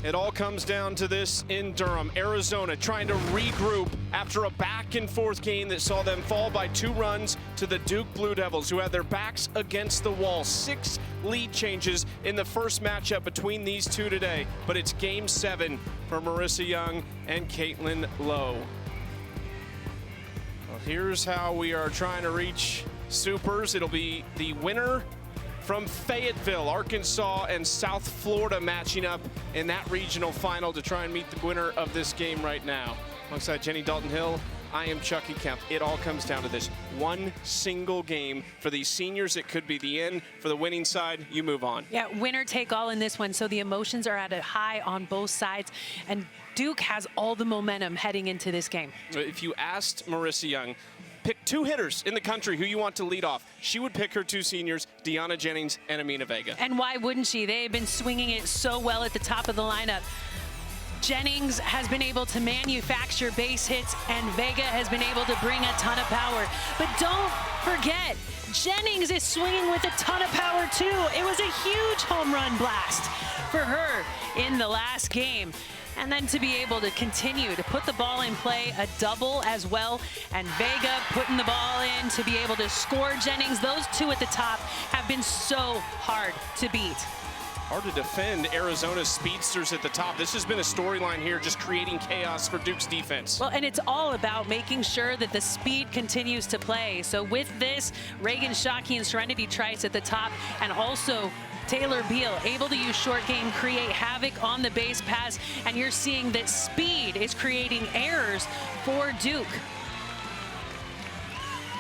It all comes down to this in Durham. Arizona trying to regroup after a back-and-forth game that saw them fall by 2 runs to the Duke Blue Devils, who had their backs against the wall. 6 lead changes in the first matchup between these two today. But it's Game 7 for Marissa Young and Caitlin Lowe. Well, here's how we are trying to reach Supers. It'll be the winner from Fayetteville, Arkansas, and South Florida matching up in that regional final to try and meet the winner of this game right now. Alongside Jenny Dalton-Hill, I am Chucky Kemp. It all comes down to this one single game. For these seniors, it could be the end. For the winning side, you move on. Yeah, winner take all in this one. So the emotions are at a high on both sides, and Duke has all the momentum heading into this game. If you asked Marissa Young, pick 2 hitters in the country who you want to lead off, she would pick her 2 seniors, Deanna Jennings and Amina Vega. And why wouldn't she? They've been swinging it so well at the top of the lineup. Jennings has been able to manufacture base hits, and Vega has been able to bring a ton of power. But don't forget, Jennings is swinging with a ton of power too. It was a huge home run blast for her in the last game. And then to be able to continue to put the ball in play, a double as well, and Vega putting the ball in to be able to score Jennings. Those 2 at the top have been so hard to beat. Hard to defend Arizona's speedsters at the top. This has been a storyline here, just creating chaos for Duke's defense. Well, and it's all about making sure that the speed continues to play. So with this, Reagan Shockey and Serenity Trice at the top, and also Taylor Beal able to use short game, create havoc on the base pass, and you're seeing that speed is creating errors for Duke.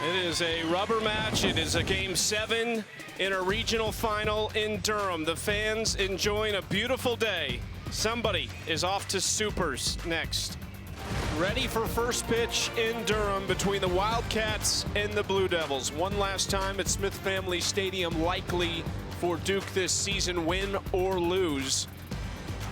It is a rubber match. It is a Game 7 in a regional final in Durham. The fans enjoying a beautiful day. Somebody is off to Supers next. Ready for first pitch in Durham between the Wildcats and the Blue Devils. One last time at Smith Family Stadium, likely for Duke this season, win or lose.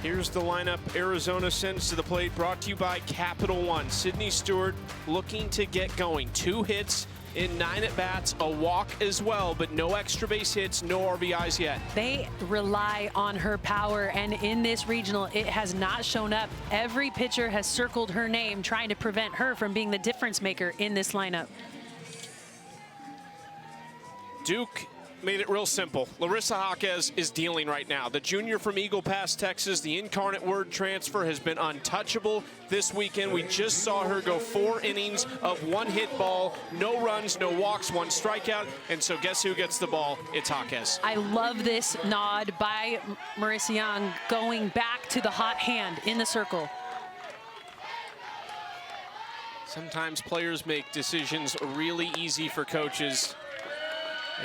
Here's the lineup Arizona sends to the plate, brought to you by Capital One. Sydney Stewart looking to get going. 2 hits in 9 at-bats, a walk as well, but no extra base hits, no RBIs yet. They rely on her power, and in this regional, it has not shown up. Every pitcher has circled her name, trying to prevent her from being the difference maker in this lineup. Duke made it real simple. Larissa Jaquez is dealing right now. The junior from Eagle Pass, Texas, the Incarnate Word transfer, has been untouchable this weekend. We just saw her go 4 innings of 1 hit ball, no runs, no walks, 1 strikeout, and so guess who gets the ball? It's Jaquez. I love this nod by Marissa Young, going back to the hot hand in the circle. Sometimes players make decisions really easy for coaches,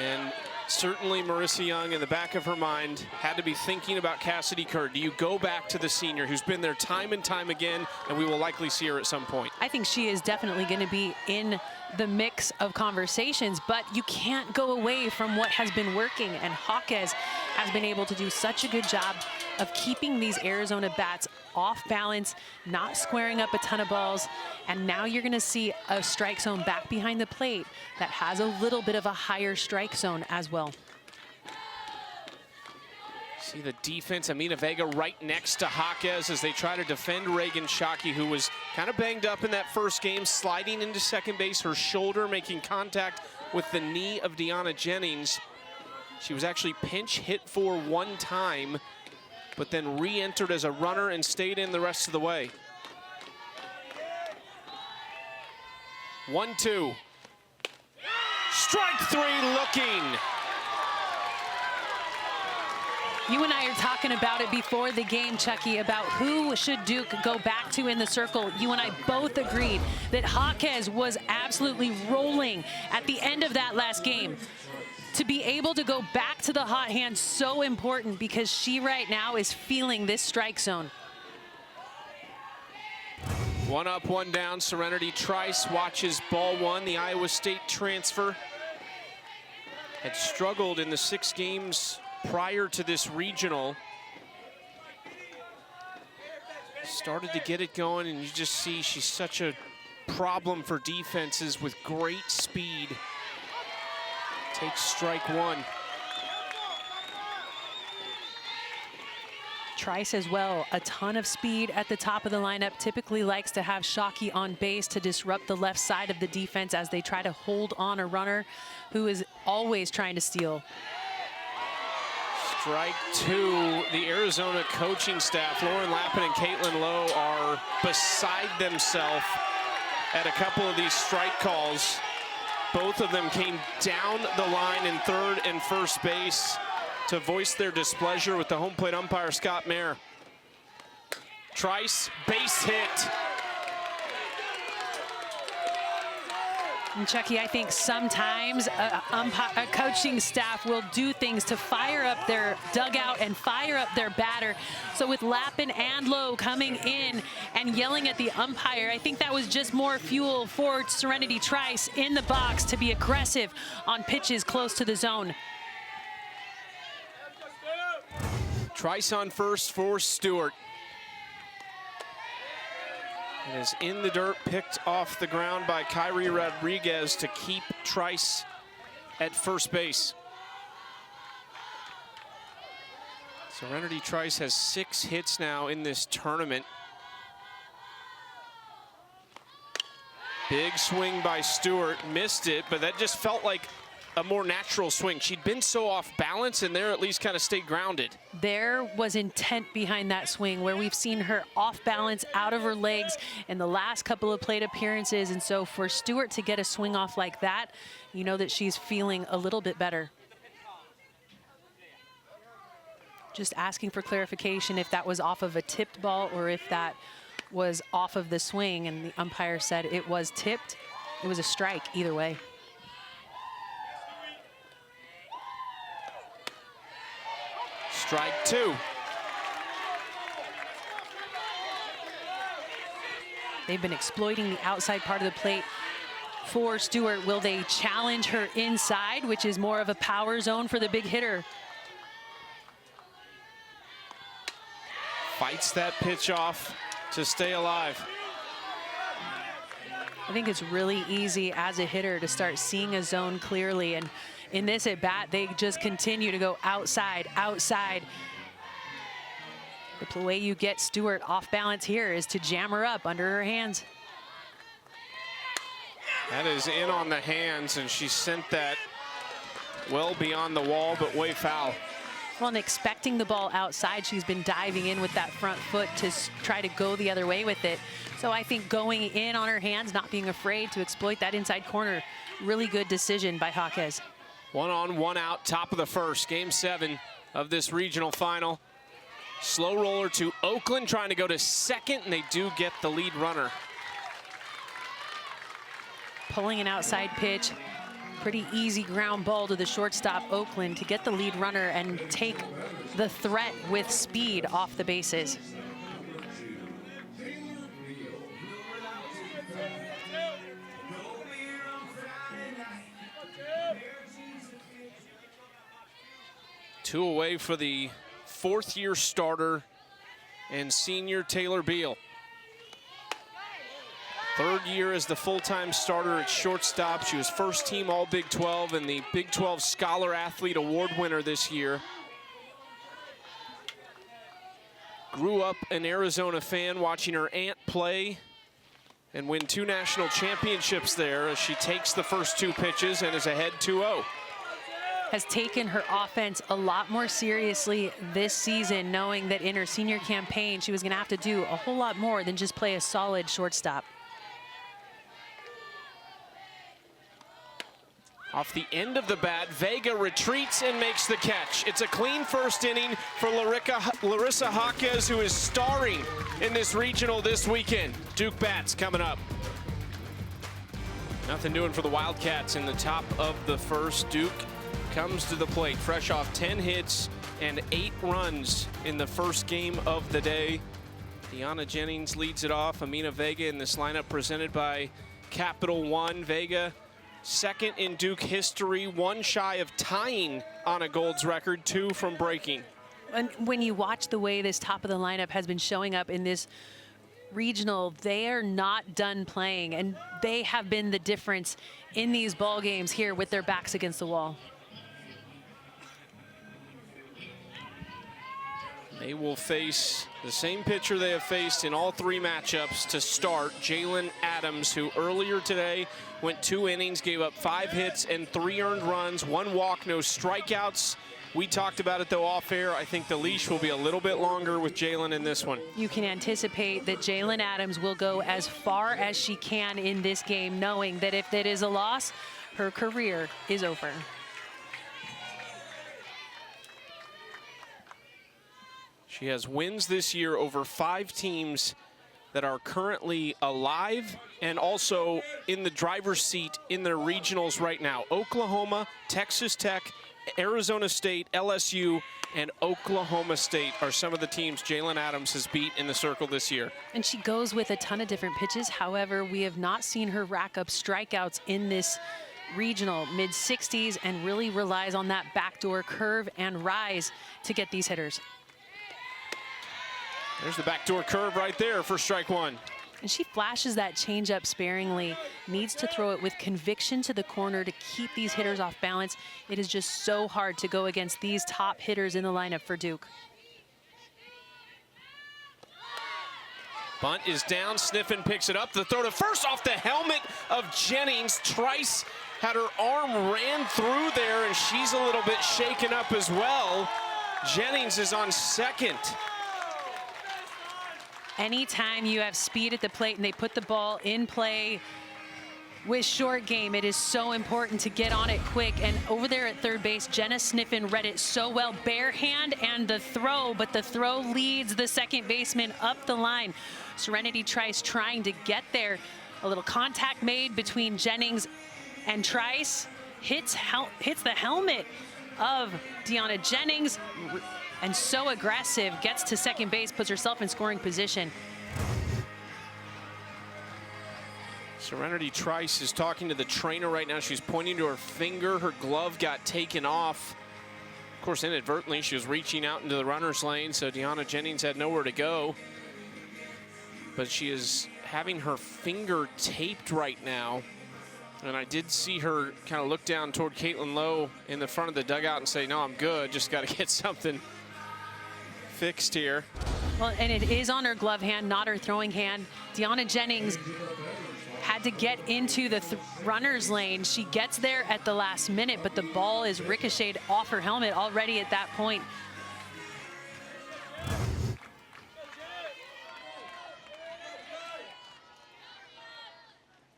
and certainly Marissa Young, in the back of her mind, had to be thinking about Cassidy Kerr. Do you go back to the senior who's been there time and time again, and we will likely see her at some point? I think she is definitely going to be in the mix of conversations, but you can't go away from what has been working, and Jaquez has been able to do such a good job of keeping these Arizona bats off balance, not squaring up a ton of balls, and now you're going to see a strike zone back behind the plate that has a little bit of a higher strike zone as well. See the defense, Amina Vega right next to Jaquez as they try to defend Reagan Shockey, who was kind of banged up in that first game, sliding into second base, her shoulder making contact with the knee of Deanna Jennings. She was actually pinch hit for 1 time, but then re-entered as a runner and stayed in the rest of the way. 1-2. Strike 3 looking. You and I are talking about it before the game, Chucky, about who should Duke go back to in the circle. You and I both agreed that Jaquez was absolutely rolling at the end of that last game. To be able to go back to the hot hand, so important, because she right now is feeling this strike zone. 1 up, 1 down. Serenity Trice watches ball 1. The Iowa State transfer had struggled in the 6 games prior to this regional. Started to get it going, and you just see she's such a problem for defenses with great speed. Takes strike 1. Trice as well, a ton of speed at the top of the lineup, typically likes to have Shockey on base to disrupt the left side of the defense as they try to hold on a runner who is always trying to steal. Strike two. The Arizona coaching staff, Lauren Lappin and Caitlin Lowe, are beside themselves at a couple of these strike calls. Both of them came down the line in third and first base to voice their displeasure with the home plate umpire, Scott Mayer. Trice, base hit. And Chucky, I think sometimes a coaching staff will do things to fire up their dugout and fire up their batter. So with Lappin and Lowe coming in and yelling at the umpire, I think that was just more fuel for Serenity Trice in the box to be aggressive on pitches close to the zone. Trice on first for Stewart. It is in the dirt, picked off the ground by Kyrie Rodriguez to keep Trice at first base. Serenity Trice has 6 hits now in this tournament. Big swing by Stewart, missed it, but that just felt like a more natural swing. She'd been so off balance, and there at least kind of stayed grounded. There was intent behind that swing, where we've seen her off balance, out of her legs in the last couple of plate appearances. And so for Stewart to get a swing off like that, you know that she's feeling a little bit better. Just asking for clarification if that was off of a tipped ball or if that was off of the swing, and the umpire said it was tipped. It was a strike either way. Strike two. They've been exploiting the outside part of the plate for Stewart. Will they challenge her inside, which is more of a power zone for the big hitter? Fights that pitch off to stay alive. I think it's really easy as a hitter to start seeing a zone clearly, and in this at bat, they just continue to go outside, outside. The way you get Stewart off balance here is to jam her up under her hands. That is in on the hands, and she sent that well beyond the wall, but way foul. Well, and expecting the ball outside, she's been diving in with that front foot to try to go the other way with it. So I think going in on her hands, not being afraid to exploit that inside corner, really good decision by Jaquez. 1 on, 1 out, top of the first, game 7 of this regional final. Slow roller to Oakland, trying to go to second, and they do get the lead runner. Pulling an outside pitch, pretty easy ground ball to the shortstop, Oakland, to get the lead runner and take the threat with speed off the bases. Two away for the 4th-year starter and senior Taylor Beal. 3rd year as the full-time starter at shortstop. She was first team All Big 12 and the Big 12 Scholar Athlete Award winner this year. Grew up an Arizona fan, watching her aunt play and win 2 national championships there as she takes the first 2 pitches and is ahead 2-0. Has taken her offense a lot more seriously this season, knowing that in her senior campaign, she was going to have to do a whole lot more than just play a solid shortstop. Off the end of the bat, Vega retreats and makes the catch. It's a clean first inning for Larissa Jaquez, who is starring in this regional this weekend. Duke bats coming up. Nothing doing for the Wildcats in the top of the first. Duke comes to the plate, fresh off 10 hits and 8 runs in the first game of the day. Deanna Jennings leads it off. Amina Vega in this lineup presented by Capital One. Vega, second in Duke history, 1 shy of tying Anna Gold's record, 2 from breaking. And when you watch the way this top of the lineup has been showing up in this regional, they are not done playing, and they have been the difference in these ball games here with their backs against the wall. They will face the same pitcher they have faced in all 3 matchups to start, Jalen Adams, who earlier today went 2 innings, gave up 5 hits and 3 earned runs, 1 walk, no strikeouts. We talked about it, though, off air. I think the leash will be a little bit longer with Jalen in this one. You can anticipate that Jalen Adams will go as far as she can in this game, knowing that if that is a loss, her career is over. She has wins this year over 5 teams that are currently alive and also in the driver's seat in their regionals right now. Oklahoma, Texas Tech, Arizona State, LSU, and Oklahoma State are some of the teams Jalen Adams has beat in the circle this year. And she goes with a ton of different pitches. However, we have not seen her rack up strikeouts in this regional, mid-60s, and really relies on that backdoor curve and rise to get these hitters. There's the backdoor curve right there for strike 1. And she flashes that changeup sparingly, needs to throw it with conviction to the corner to keep these hitters off balance. It is just so hard to go against these top hitters in the lineup for Duke. Bunt is down, Sniffen picks it up. The throw to first off the helmet of Jennings. Trice had her arm ran through there, and she's a little bit shaken up as well. Jennings is on second. Anytime you have speed at the plate and they put the ball in play with short game, it is so important to get on it quick. And over there at third base, Jenna Sniffen read it so well. Bare hand and the throw, but the throw leads the second baseman up the line. Serenity Trice trying to get there. A little contact made between Jennings and Trice. Hits the helmet of Deanna Jennings. And so aggressive, gets to second base, puts herself in scoring position. Serenity Trice is talking to the trainer right now. She's pointing to her finger. Her glove got taken off. Of course, inadvertently, she was reaching out into the runner's lane, so Deanna Jennings had nowhere to go. But she is having her finger taped right now. And I did see her kind of look down toward Caitlin Lowe in the front of the dugout and say, no, I'm good, just got to get something fixed here. Well, and it is on her glove hand, not her throwing hand. Deanna Jennings had to get into the runner's lane. She gets there at the last minute, but the ball is ricocheted off her helmet already at that point.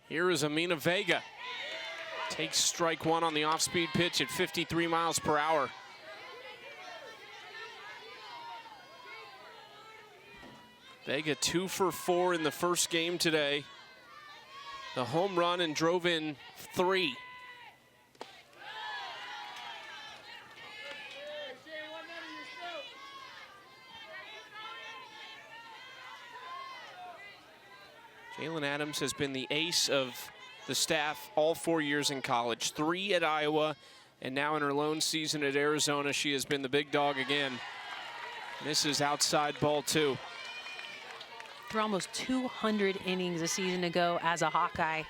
Here is Amina Vega. Takes strike 1 on the off-speed pitch at 53 miles per hour. Vega 2 for 4 in the first game today. The home run and drove in 3. Jalen Adams has been the ace of the staff all 4 years in college. 3 at Iowa, and now in her lone season at Arizona, she has been the big dog again. This is outside ball 2. For almost 200 innings a season ago as a Hawkeye.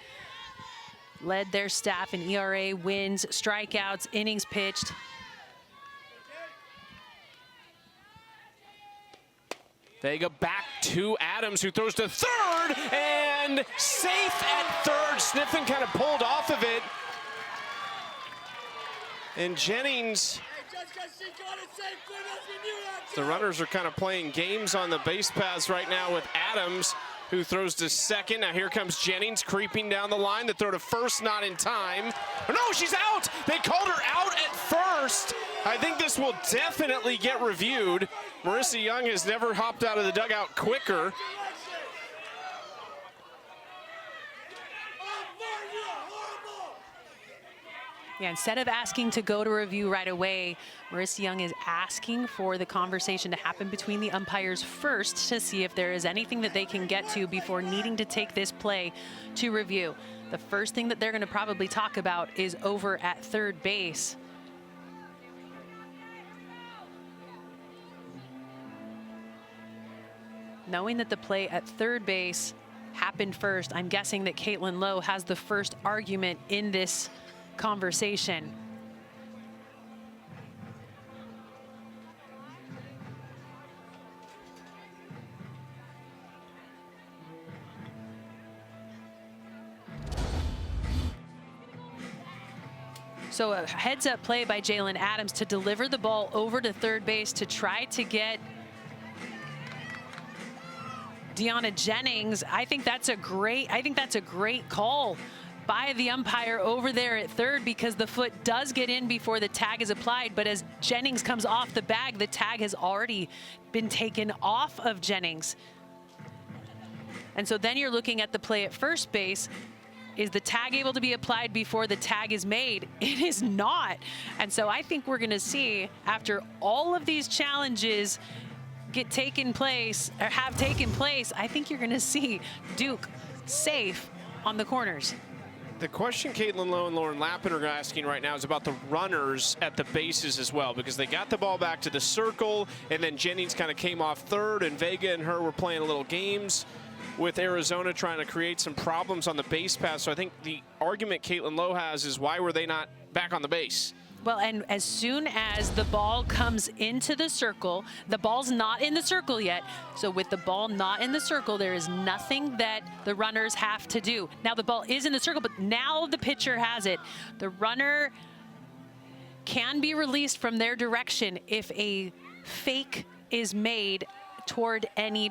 Led their staff in ERA, wins, strikeouts, innings pitched. Vega back to Adams, who throws to third, and safe at third. Sniffen kind of pulled off of it. And Jennings, the runners are kind of playing games on the base paths right now with Adams, who throws to second. Now here comes Jennings creeping down the line. The throw to first, not in time. Oh, no, she's out. They called her out at first. I think this will definitely get reviewed. Marissa Young has never hopped out of the dugout quicker. Yeah, instead of asking to go to review right away, Marissa Young is asking for the conversation to happen between the umpires first to see if there is anything that they can get to before needing to take this play to review. The first thing that they're going to probably talk about is over at third base. Knowing that the play at third base happened first, I'm guessing that Caitlin Lowe has the first argument in this conversation. So a heads-up play by Jalen Adams to deliver the ball over to third base to try to get Deanna Jennings. I think that's a great call by the umpire over there at third, because the foot does get in before the tag is applied. But as Jennings comes off the bag, the tag has already been taken off of Jennings. And so then you're looking at the play at first base. Is the tag able to be applied before the tag is made? It is not. And so I think we're going to see, after all of these challenges have taken place, I think you're going to see Duke safe on the corners. The question Caitlin Lowe and Lauren Lappin are asking right now is about the runners at the bases as well, because they got the ball back to the circle, and then Jennings kind of came off third, and Vega and her were playing a little games with Arizona, trying to create some problems on the base pass. So I think the argument Caitlin Lowe has is, why were they not back on the base? Well, and as soon as the ball comes into the circle, the ball's not in the circle yet. So with the ball not in the circle, there is nothing that the runners have to do. Now the ball is in the circle, but now the pitcher has it. The runner can be released from their direction if a fake is made toward any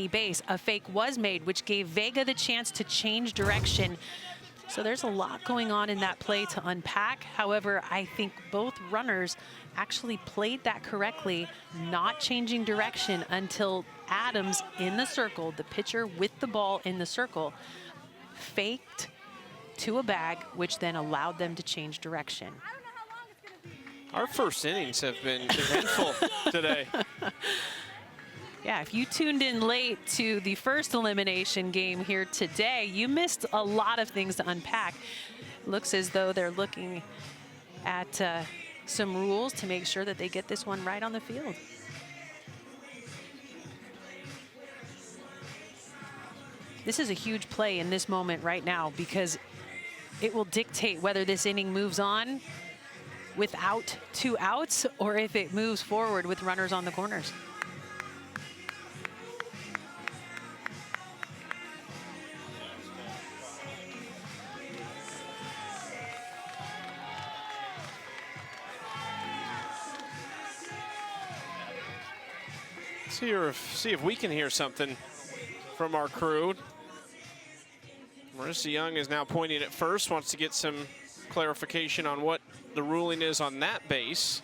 base. A fake was made, which gave Vega the chance to change direction. So there's a lot going on in that play to unpack. However, I think both runners actually played that correctly, not changing direction until Adams in the circle, the pitcher with the ball in the circle, faked to a bag, which then allowed them to change direction. Our first innings have been eventful today. Yeah, if you tuned in late to the first elimination game here today, you missed a lot of things to unpack. Looks as though they're looking at some rules to make sure that they get this one right on the field. This is a huge play in this moment right now, because it will dictate whether this inning moves on without 2 outs or if it moves forward with runners on the corners. See if we can hear something from our crew. Marissa Young is now pointing at first, wants to get some clarification on what the ruling is on that base.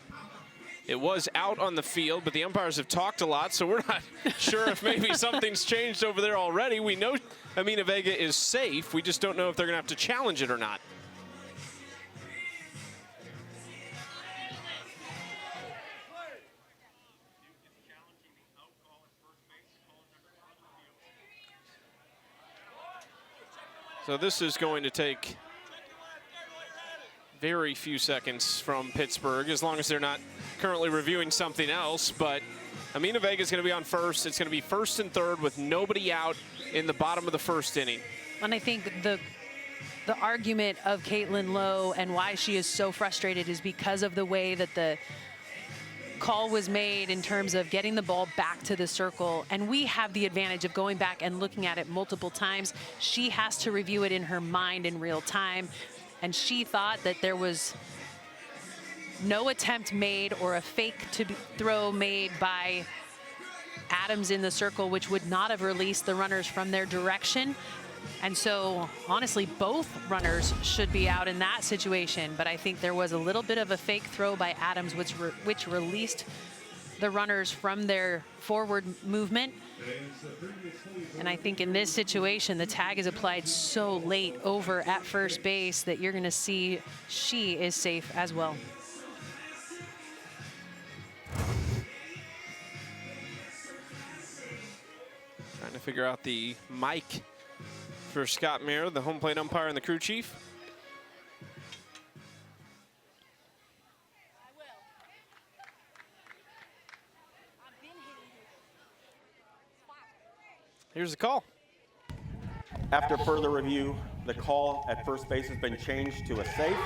It was out on the field, but the umpires have talked a lot, so we're not sure if maybe something's changed over there already. We know Amina Vega is safe. We just don't know if they're going to have to challenge it or not. So this is going to take very few seconds from Pittsburgh, as long as they're not currently reviewing something else. But Amina Vega is going to be on first. It's going to be first and third with nobody out in the bottom of the first inning. And I think the argument of Caitlin Lowe and why she is so frustrated is because of the way that the call was made in terms of getting the ball back to the circle. And we have the advantage of going back and looking at it multiple times. She has to review it in her mind in real time. And she thought that there was no attempt made or a fake throw made by Adams in the circle, which would not have released the runners from their direction. And so, honestly, both runners should be out in that situation. But I think there was a little bit of a fake throw by Adams, which released the runners from their forward movement. And I think in this situation, the tag is applied so late over at first base that you're going to see she is safe as well. Trying to figure out the mic for Scott Mayer, the home plate umpire and the crew chief. Here's the call. After further review, the call at first base has been changed to a safe.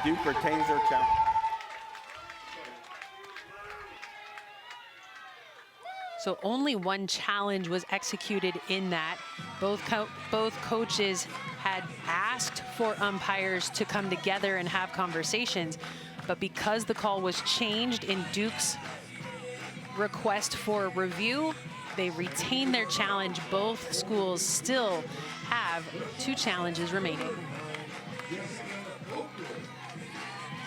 Duke retains their challenge. So only one challenge was executed in that. Both coaches had asked for umpires to come together and have conversations, but because the call was changed in Duke's request for review, they retain their challenge. Both schools still have 2 challenges remaining.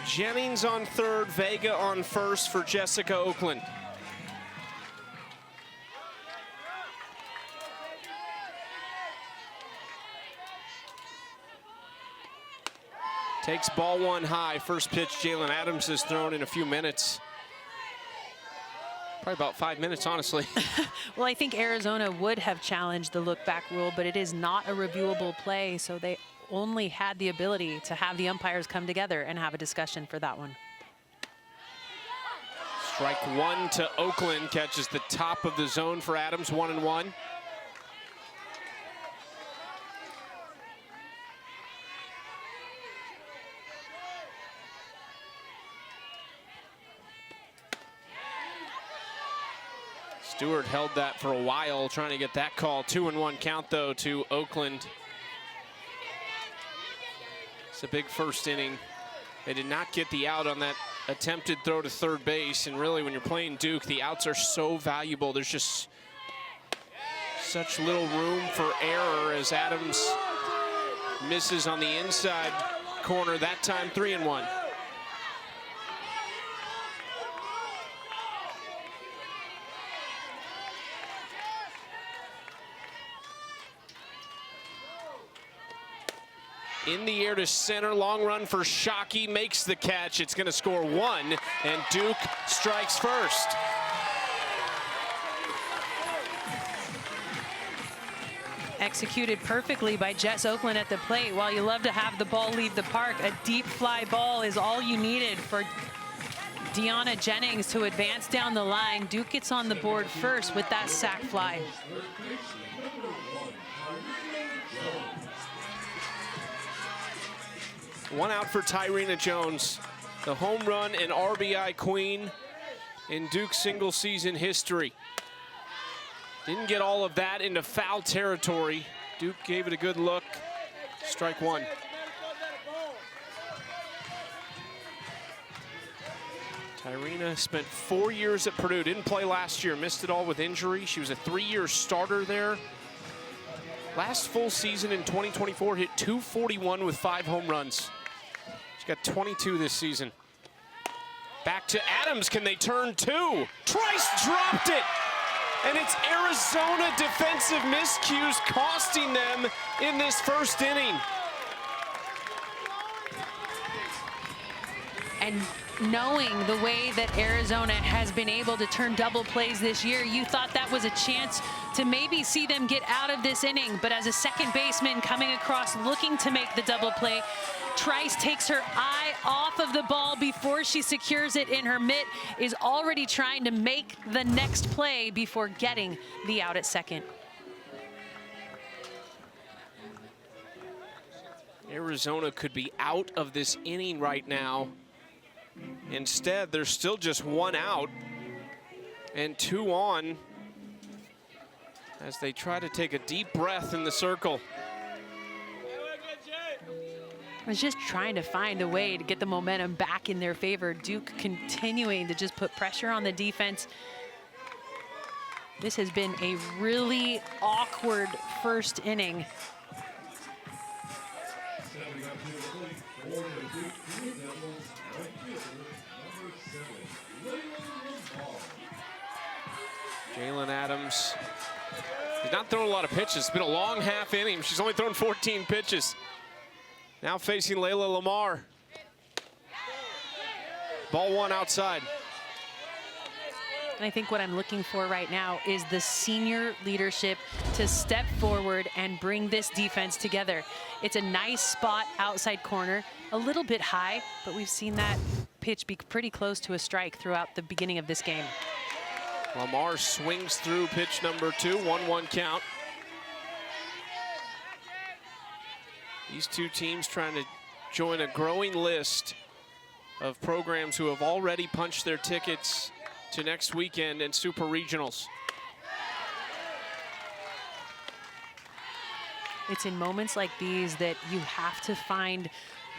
Jennings on third, Vega on first for Jessica Oakland. Takes ball 1 high. First pitch Jalen Adams has thrown in a few minutes. Probably about 5 minutes, honestly. Well, I think Arizona would have challenged the look-back rule, but it is not a reviewable play, so they only had the ability to have the umpires come together and have a discussion for that one. Strike 1 to Oakland, catches the top of the zone for Adams, 1-1. Stewart held that for a while, trying to get that call. 2-1 count, though, to Oakland. It's a big first inning. They did not get the out on that attempted throw to third base. And really, when you're playing Duke, the outs are so valuable. There's just such little room for error as Adams misses on the inside corner. That time, 3-1. In the air to center, long run for Shockey, makes the catch. It's going to score 1, and Duke strikes first. Executed perfectly by Jess Oakland at the plate. While you love to have the ball leave the park, a deep fly ball is all you needed for Deanna Jennings to advance down the line. Duke gets on the board first with that sac fly. One out for Tyrena Jones, the home run and RBI queen in Duke's single season history. Didn't get all of that into foul territory. Duke gave it a good look. Strike 1. Tyrena spent 4 years at Purdue, didn't play last year, missed it all with injury. She was a 3-year starter there. Last full season in 2024, hit .241 with 5 home runs. She's got 22 this season. Back to Adams, can they turn 2? Trice dropped it! And it's Arizona defensive miscues costing them in this first inning. And knowing the way that Arizona has been able to turn double plays this year, you thought that was a chance to maybe see them get out of this inning. But as a second baseman coming across looking to make the double play, Trice takes her eye off of the ball before she secures it in her mitt, is already trying to make the next play before getting the out at second. Arizona could be out of this inning right now. Instead, there's still just 1 out and 2 on as they try to take a deep breath in the circle. I was just trying to find a way to get the momentum back in their favor. Duke continuing to just put pressure on the defense. This has been a really awkward first inning. Jalen Adams did not throw a lot of pitches. It's been a long half inning. She's only thrown 14 pitches. Now facing Layla Lamar. Ball 1 outside. And I think what I'm looking for right now is the senior leadership to step forward and bring this defense together. It's a nice spot outside corner, a little bit high, but we've seen that pitch be pretty close to a strike throughout the beginning of this game. Lamar swings through pitch number 2, 1-1 count. These two teams trying to join a growing list of programs who have already punched their tickets to next weekend in Super Regionals. It's in moments like these that you have to find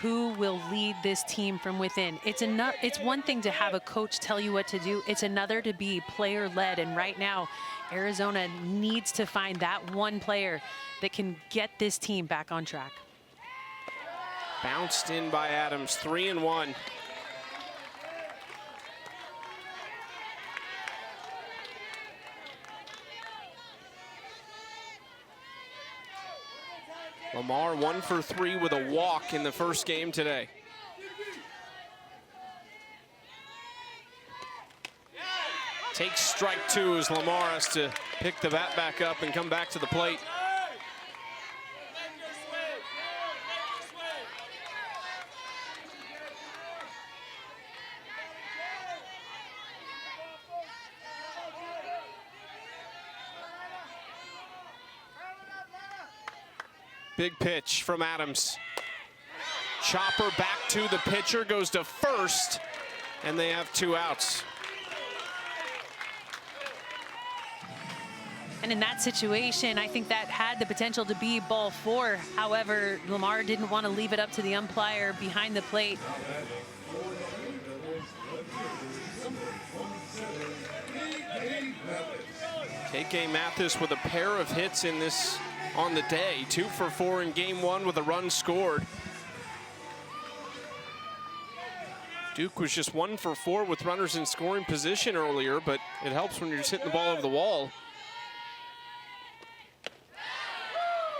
who will lead this team from within. It's one thing to have a coach tell you what to do. It's another to be player-led. And right now, Arizona needs to find that one player that can get this team back on track. Bounced in by Adams, 3-1. Lamar 1 for 3 with a walk in the first game today. Takes strike 2 as Lamar has to pick the bat back up and come back to the plate. Big pitch from Adams. Chopper back to the pitcher, goes to first, and they have 2 outs. And in that situation, I think that had the potential to be ball 4. However, Lamar didn't want to leave it up to the umpire behind the plate. KK Mathis with a pair of hits in this on the day. 2 for 4 in game 1 with a run scored. Duke was just 1 for 4 with runners in scoring position earlier, but it helps when you're just hitting the ball over the wall.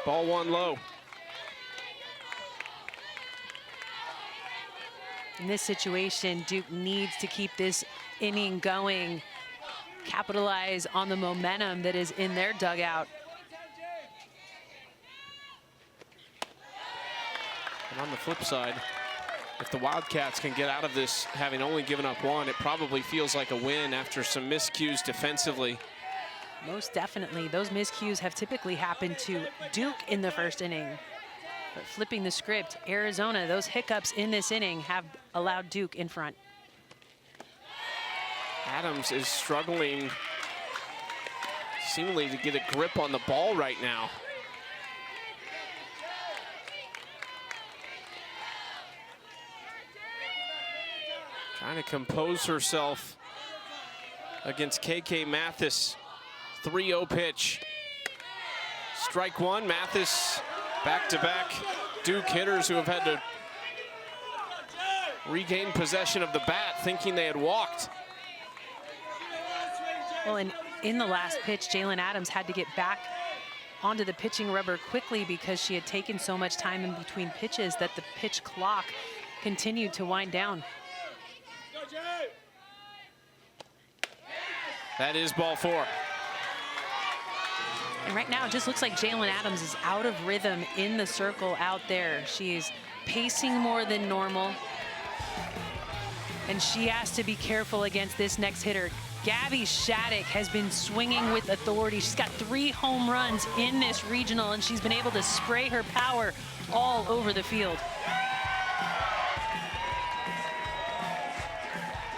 Ball 1 low. In this situation, Duke needs to keep this inning going, capitalize on the momentum that is in their dugout. And on the flip side, if the Wildcats can get out of this having only given up 1, it probably feels like a win after some miscues defensively. Most definitely. Those miscues have typically happened to Duke in the first inning. But flipping the script, Arizona, those hiccups in this inning have allowed Duke in front. Adams is struggling seemingly to get a grip on the ball right now. Trying to compose herself against KK Mathis. 3-0 pitch. Strike 1, Mathis back-to-back Duke hitters who have had to regain possession of the bat thinking they had walked. Well, and in the last pitch, Jalen Adams had to get back onto the pitching rubber quickly because she had taken so much time in between pitches that the pitch clock continued to wind down. That is ball 4. And right now, it just looks like Jalen Adams is out of rhythm in the circle out there. She's pacing more than normal. And she has to be careful against this next hitter. Gabby Shattuck has been swinging with authority. She's got 3 home runs in this regional, and she's been able to spray her power all over the field.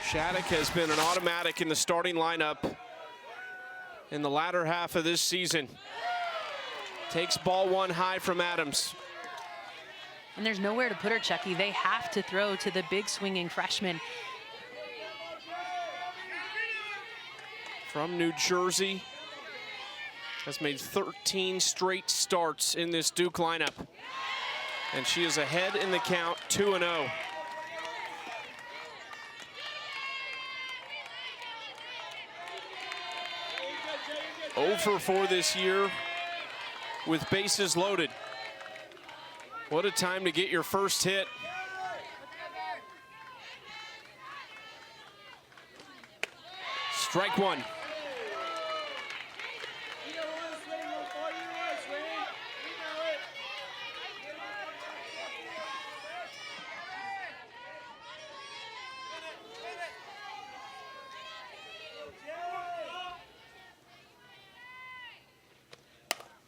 Shattuck has been an automatic in the starting lineup in the latter half of this season. Takes ball 1 high from Adams. And there's nowhere to put her, Chucky. They have to throw to the big swinging freshman. From New Jersey, has made 13 straight starts in this Duke lineup. And she is ahead in the count, 2-0. Over for this year with bases loaded. What a time to get your first hit. Strike 1.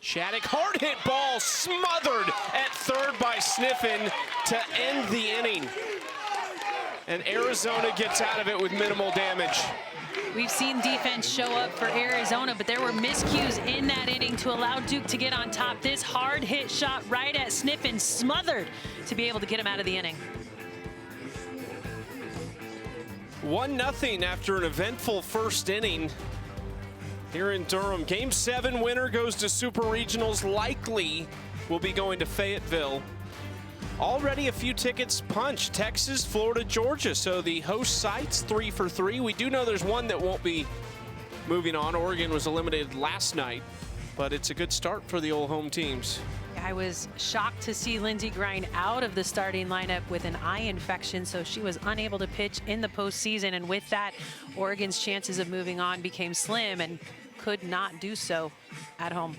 Shattuck, hard hit ball smothered at third by Sniffen to end the inning. And Arizona gets out of it with minimal damage. We've seen defense show up for Arizona, but there were miscues in that inning to allow Duke to get on top. This hard hit shot right at Sniffen, smothered to be able to get him out of the inning. 1-0 after an eventful first inning here in Durham. Game 7 winner goes to Super Regionals. Likely will be going to Fayetteville. Already a few tickets punched: Texas, Florida, Georgia. So the host sites 3 for 3. We do know there's one that won't be moving on. Oregon was eliminated last night, but it's a good start for the old home teams. I was shocked to see Lindsey Grine out of the starting lineup with an eye infection, so she was unable to pitch in the postseason. And with that, Oregon's chances of moving on became slim and could not do so at home.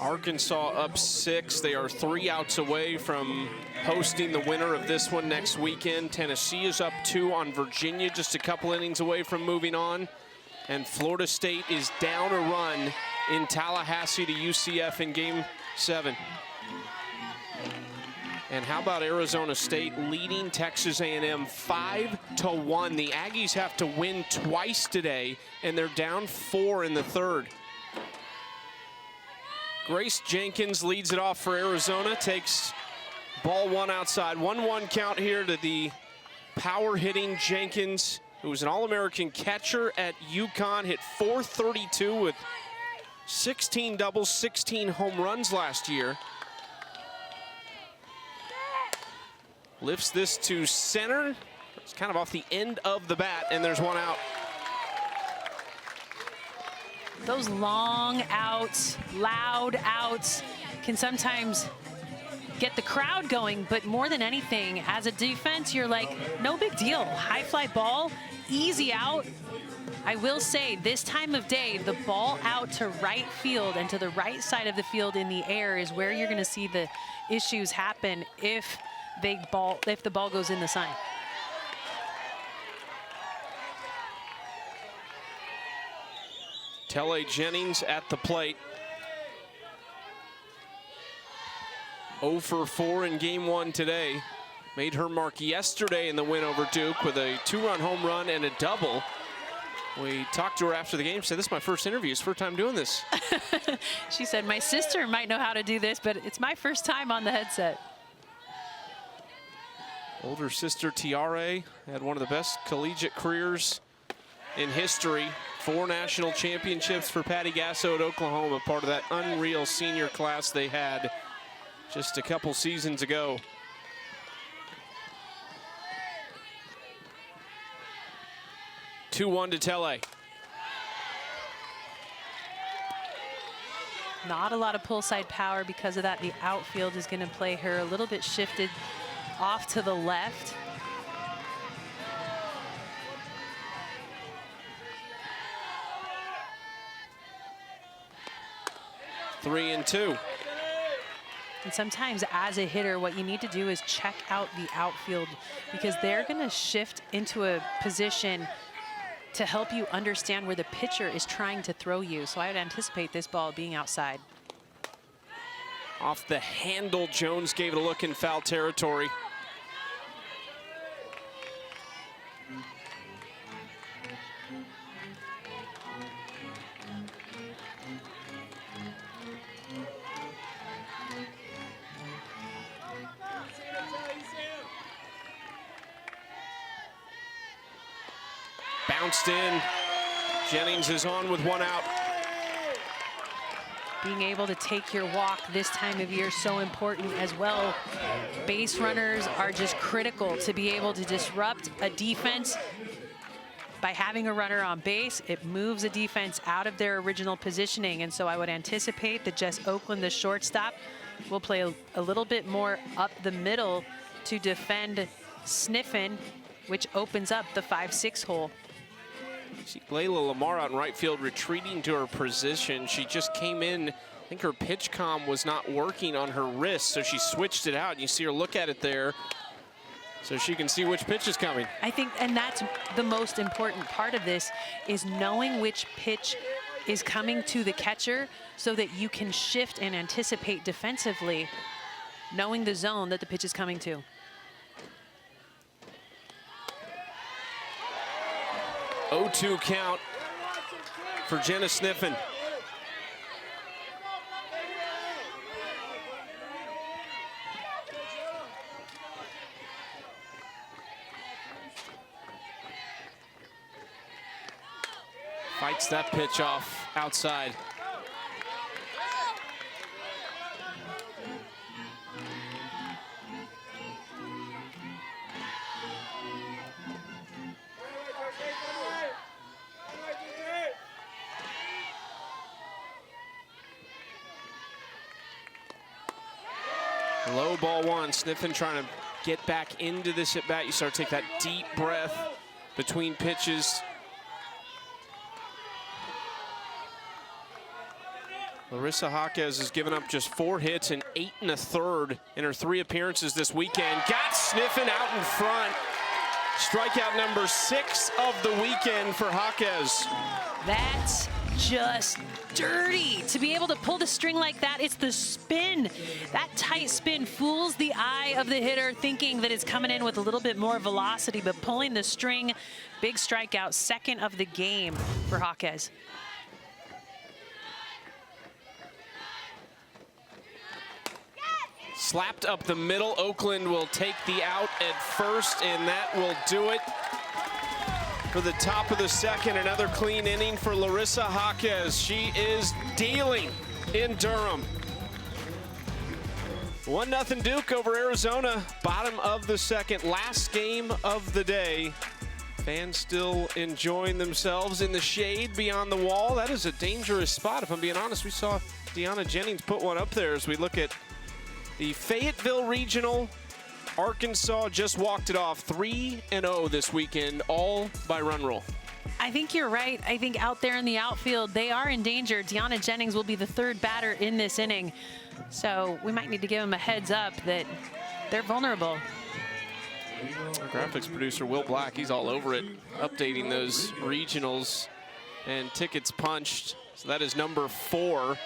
Arkansas up 6. They are 3 outs away from hosting the winner of this one next weekend. Tennessee is up 2 on Virginia, just a couple innings away from moving on. And Florida State is down a run in Tallahassee to UCF in Game 7. And how about Arizona State leading Texas A&M 5-1? The Aggies have to win twice today, and they're down 4 in the third. Grace Jenkins leads it off for Arizona, takes ball 1 outside. 1-1 count here to the power-hitting Jenkins, who was an All-American catcher at UConn, hit .432 with 16 doubles, 16 home runs last year. Lifts this to center. It's kind of off the end of the bat, and there's 1 out. Those long outs, loud outs can sometimes get the crowd going, but more than anything, as a defense, you're like, no big deal. High fly ball, easy out. I will say, this time of day, the ball out to right field and to the right side of the field in the air is where you're going to see the issues happen if the ball goes in the sign. Telle Jennings at the plate. 0 for 4 in Game 1 today. Made her mark yesterday in the win over Duke with a 2-run home run and a double. We talked to her after the game, said, this is my first interview. It's first time doing this. She said, my sister might know how to do this, but it's my first time on the headset. Older sister Tiare had one of the best collegiate careers in history. 4 national championships for Patty Gasso at Oklahoma, part of that unreal senior class they had just a couple seasons ago. (2-1) to Telle. Not a lot of pull side power because of that. The outfield is going to play her a little bit shifted off to the left. Three and 2. And sometimes as a hitter, what you need to do is check out the outfield, because they're going to shift into a position to help you understand where the pitcher is trying to throw you. So I would anticipate this ball being outside. Off the handle, Jones gave it a look in foul territory. Bounced in. Jennings is on with 1 out. Being able to take your walk this time of year is so important as well. Base runners are just critical to be able to disrupt a defense. By having a runner on base, it moves a defense out of their original positioning. And so I would anticipate that Jess Oakland, the shortstop, will play a little bit more up the middle to defend Sniffen, which opens up the 5-6 hole. See Layla Lamar out in right field retreating to her position. She just came in. I think her pitch comm was not working on her wrist, so she switched it out. And you see her look at it there so she can see which pitch is coming. I think, and that's the most important part of this, is knowing which pitch is coming to the catcher so that you can shift and anticipate defensively, knowing the zone that the pitch is coming to. 0-2 count for Jenna Sniffen. Fights that pitch off outside. Low ball one. Sniffen trying to get back into this at bat. You start to take that deep breath between pitches. Larissa Jaquez has given up just 4 hits and 8 1/3 in her 3 appearances this weekend. Got Sniffen out in front. Strikeout number 6 of the weekend for Jaquez. That's just dirty to be able to pull the string like that. It's the spin. That tight spin fools the eye of the hitter, thinking that it's coming in with a little bit more velocity, but pulling the string, big strikeout, 2nd of the game for Jaquez. Slapped up the middle. Oakland will take the out at first, and that will do it for the top of the 2nd. Another clean inning for Larissa Jaquez. She is dealing in Durham. 1-0 Duke over Arizona. Bottom of the 2nd. Last game of the day. Fans still enjoying themselves in the shade beyond the wall. That is a dangerous spot, if I'm being honest. We saw Deanna Jennings put one up there as we look at the Fayetteville Regional. Arkansas just walked it off 3-0 this weekend, all by run rule. I think you're right. I think out there in the outfield, they are in danger. Deanna Jennings will be the 3rd batter in this inning. So we might need to give them a heads up that they're vulnerable. Our graphics producer, Will Black, he's all over it, updating those regionals and tickets punched. So that is number 4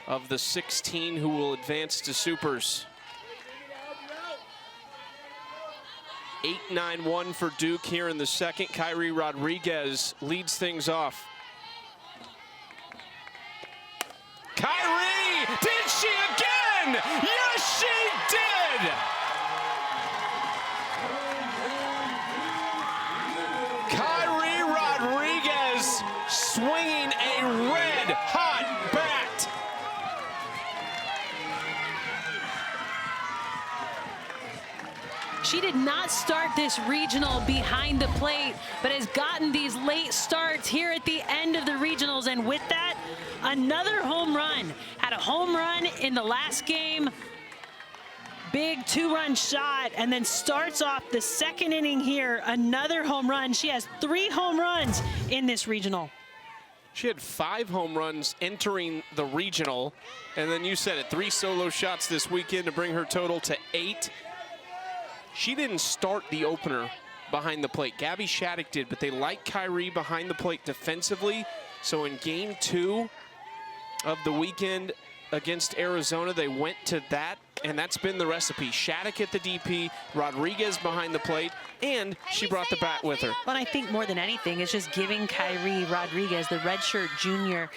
of the 16 who will advance to Supers. 8-9-1 for Duke here in the 2nd. Kyrie Rodriguez leads things off. Kyrie, did she again? Yes, she did! Kyrie Rodriguez swinging a red-hot bat. She did not start this regional behind the plate, but has gotten these late starts here at the end of the regionals. And with that, another home run. Had a home run in the last game. Big 2-run shot, and then starts off the 2nd inning here. Another home run. She has 3 home runs in this regional. She had 5 home runs entering the regional. And then you said it, 3 solo shots this weekend to bring her total to 8. She didn't start the opener behind the plate. Gabby Shattuck did, but they like Kyrie behind the plate defensively. So in game 2 of the weekend against Arizona, they went to that, and that's been the recipe. Shattuck at the DP, Rodriguez behind the plate, and she brought the bat with her. But I think more than anything, it's just giving Kyrie Rodriguez, the redshirt junior,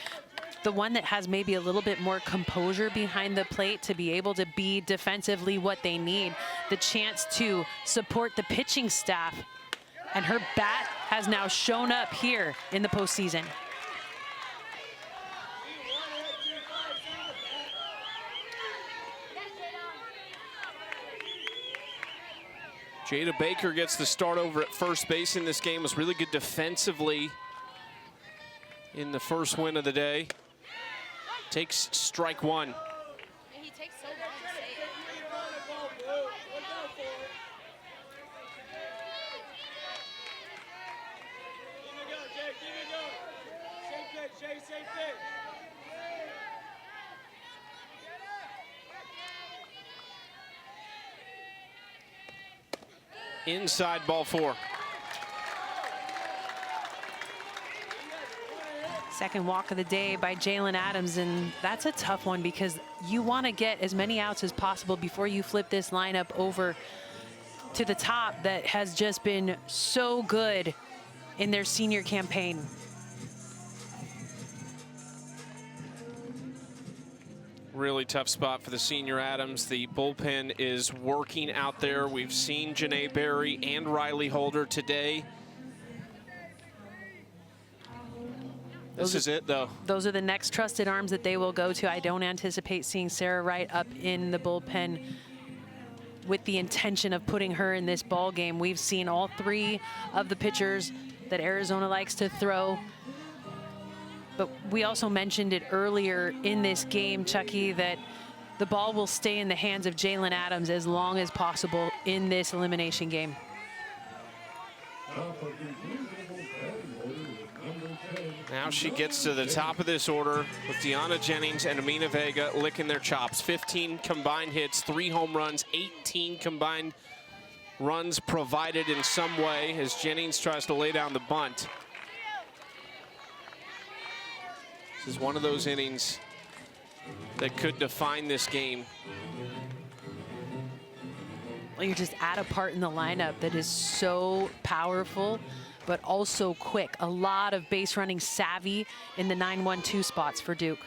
the one that has maybe a little bit more composure behind the plate to be able to be defensively what they need, the chance to support the pitching staff. And her bat has now shown up here in the postseason. Jada Baker gets the start over at first base in this game. Was really good defensively in the first win of the day. Takes strike 1. He takes so long to say it. Inside, ball 4. Second walk of the day by Jalen Adams, and that's a tough one because you want to get as many outs as possible before you flip this lineup over to the top that has just been so good in their senior campaign. Really tough spot for the senior Adams. The bullpen is working out there. We've seen Janae Berry and Riley Holder today. This is it, though. Those are the next trusted arms that they will go to. I don't anticipate seeing Sarah Wright up in the bullpen with the intention of putting her in this ball game. We've seen all three of the pitchers that Arizona likes to throw. But we also mentioned it earlier in this game, Chucky, that the ball will stay in the hands of Jalen Adams as long as possible in this elimination game. Now she gets to the top of this order with Deanna Jennings and Amina Vega licking their chops. 15 combined hits, 3 home runs, 18 combined runs provided in some way as Jennings tries to lay down the bunt. This is one of those innings that could define this game. Well, you're just at a part in the lineup that is so powerful, but also quick. A lot of base running savvy in the 9-1-2 spots for Duke.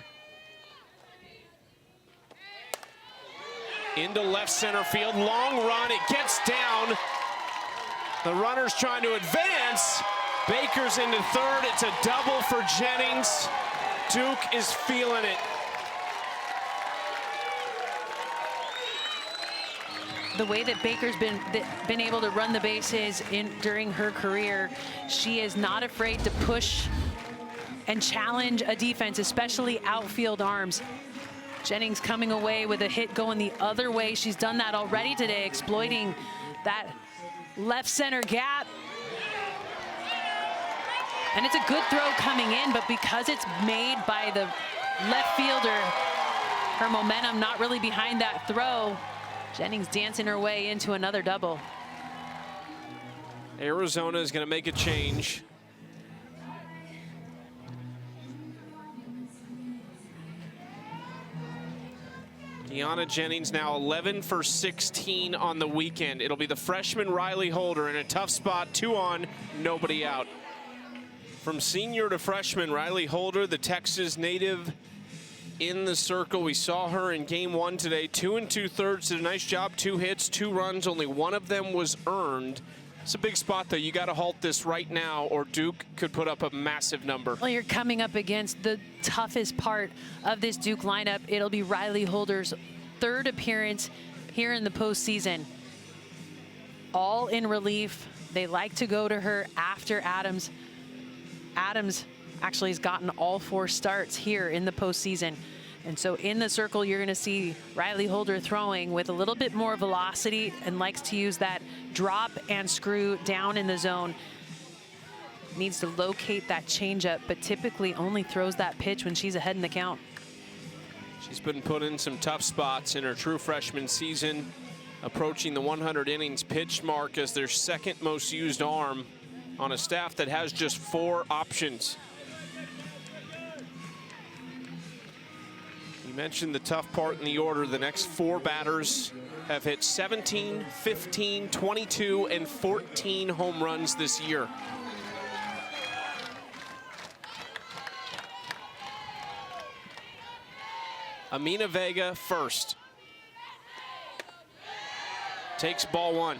Into left center field, long run, it gets down. The runner's trying to advance. Baker's into third, it's a double for Jennings. Duke is feeling it. The way that Baker's been able to run the bases during her career, she is not afraid to push and challenge a defense, especially outfield arms. Jennings coming away with a hit going the other way. She's done that already today, exploiting that left center gap. And it's a good throw coming in, but because it's made by the left fielder, her momentum not really behind that throw. Jennings dancing her way into another double. Arizona is going to make a change. Deanna Jennings now 11 for 16 on the weekend. It'll be the freshman Riley Holder in a tough spot, 2 on, nobody out. From senior to freshman, Riley Holder, the Texas native, in the circle. We saw her in game 1 today, 2 2/3, did a nice job, 2 hits, 2 runs, only 1 of them was earned. It's a big spot though. You got to halt this right now or Duke could put up a massive number. Well, you're coming up against the toughest part of this Duke lineup. It'll be Riley Holder's 3rd appearance here in the postseason. All in relief. They like to go to her after Adams. Adams actually has gotten all 4 starts here in the postseason. And so in the circle, you're going to see Riley Holder throwing with a little bit more velocity and likes to use that drop and screw down in the zone. Needs to locate that changeup, but typically only throws that pitch when she's ahead in the count. She's been put in some tough spots in her true freshman season, approaching the 100 innings pitched mark as their 2nd most used arm on a staff that has just 4 options. You mentioned the tough part in the order. The next 4 batters have hit 17, 15, 22, and 14 home runs this year. Amina Vega first. Takes ball 1.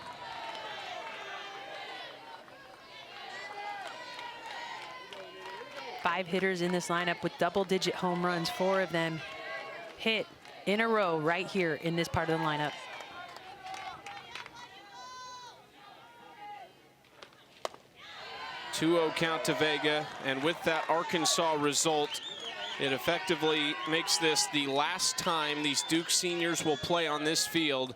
Five hitters in this lineup with double-digit home runs, 4 of them hit in a row right here in this part of the lineup. Two-0 count to Vega, and with that Arkansas result, it effectively makes this the last time these Duke seniors will play on this field.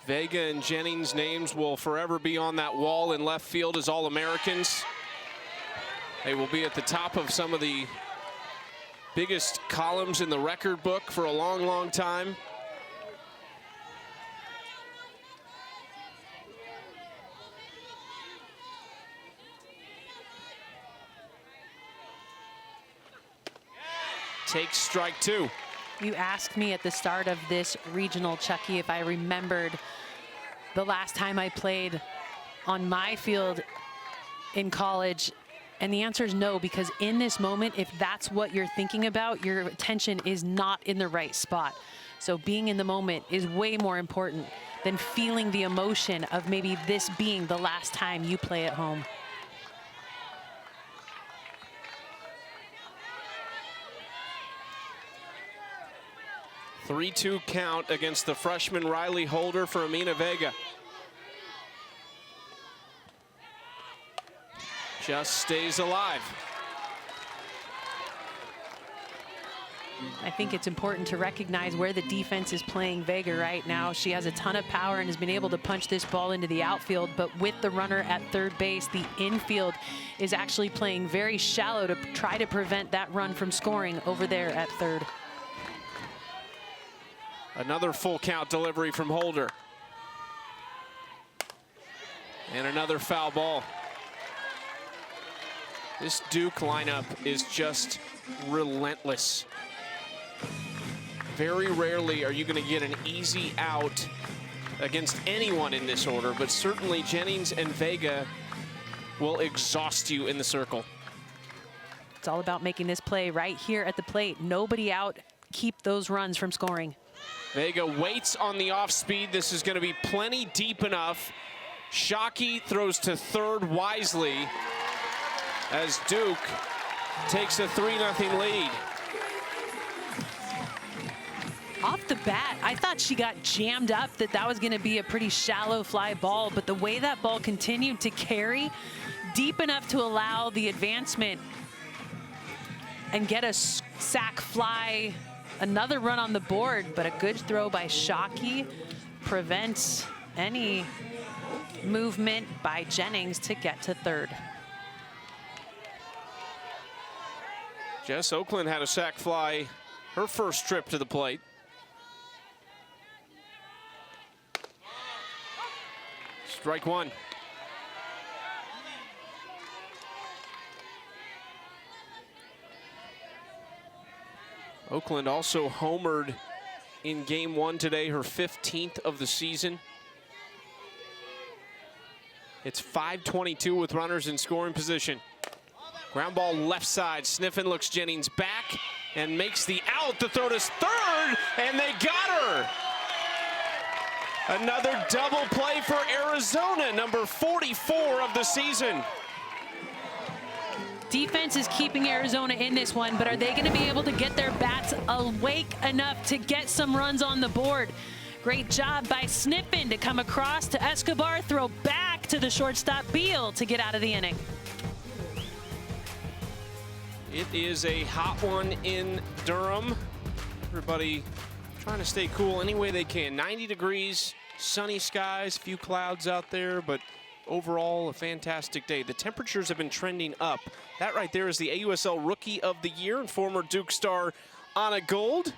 Vega and Jennings' names will forever be on that wall in left field as All-Americans. They will be at the top of some of the biggest columns in the record book for a long, long time. Takes strike 2. You asked me at the start of this regional, Chucky, if I remembered the last time I played on my field in college? And the answer is no, because in this moment, if that's what you're thinking about, your attention is not in the right spot. So being in the moment is way more important than feeling the emotion of maybe this being the last time you play at home. A 3-2 count against the freshman Riley Holder for Amina Vega. Just stays alive. I think it's important to recognize where the defense is playing Vega right now. She has a ton of power and has been able to punch this ball into the outfield, but with the runner at third base, the infield is actually playing very shallow to try to prevent that run from scoring over there at third. Another full count delivery from Holder. And another foul ball. This Duke lineup is just relentless. Very rarely are you going to get an easy out against anyone in this order, but certainly Jennings and Vega will exhaust you in the circle. It's all about making this play right here at the plate. Nobody out. Keep those runs from scoring. Vega waits on the off speed. This is going to be plenty deep enough. Shockey throws to third wisely as Duke takes a 3-0 lead. Off the bat, I thought she got jammed up, that was going to be a pretty shallow fly ball, but the way that ball continued to carry deep enough to allow the advancement and get a sac fly, another run on the board, but a good throw by Shockey prevents any movement by Jennings to get to third. Jess Oakland had a sac fly her first trip to the plate. Strike one. Oakland also homered in game one today, her 15th of the season. It's 5:22 with runners in scoring position. Ground ball left side. Sniffen looks Jennings back and makes the out. The throw to third, and they got her. Another double play for Arizona, number 44 of the season. Defense is keeping Arizona in this one, but are they going to be able to get their bats awake enough to get some runs on the board? Great job by Sniffen to come across to Escobar, throw back to the shortstop Beal to get out of the inning. It is a hot one in Durham. Everybody trying to stay cool any way they can. 90 degrees, sunny skies, few clouds out there, but overall a fantastic day. The temperatures have been trending up. That right there is the AUSL Rookie of the Year and former Duke star Anna Gold,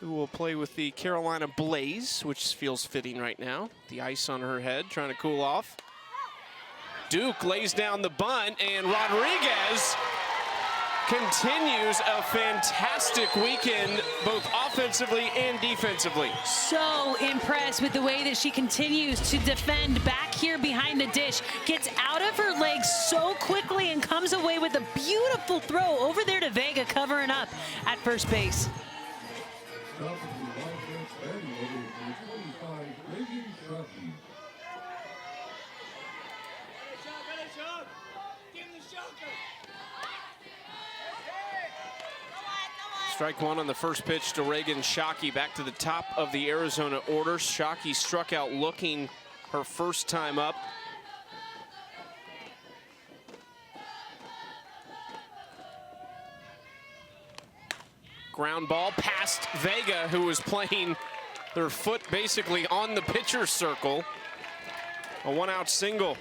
who will play with the Carolina Blaze, which feels fitting right now. The ice on her head, trying to cool off. Duke lays down the bunt, and Rodriguez continues a fantastic weekend, both offensively and defensively. So impressed with the way that she continues to defend back here behind the dish. Gets out of her legs so quickly and comes away with a beautiful throw over there to Vega, covering up at first base. Strike one on the first pitch to Reagan Shockey, back to the top of the Arizona order. Shockey struck out looking her first time up. Ground ball past Vega, who was playing their foot basically on the pitcher's circle. A one-out single.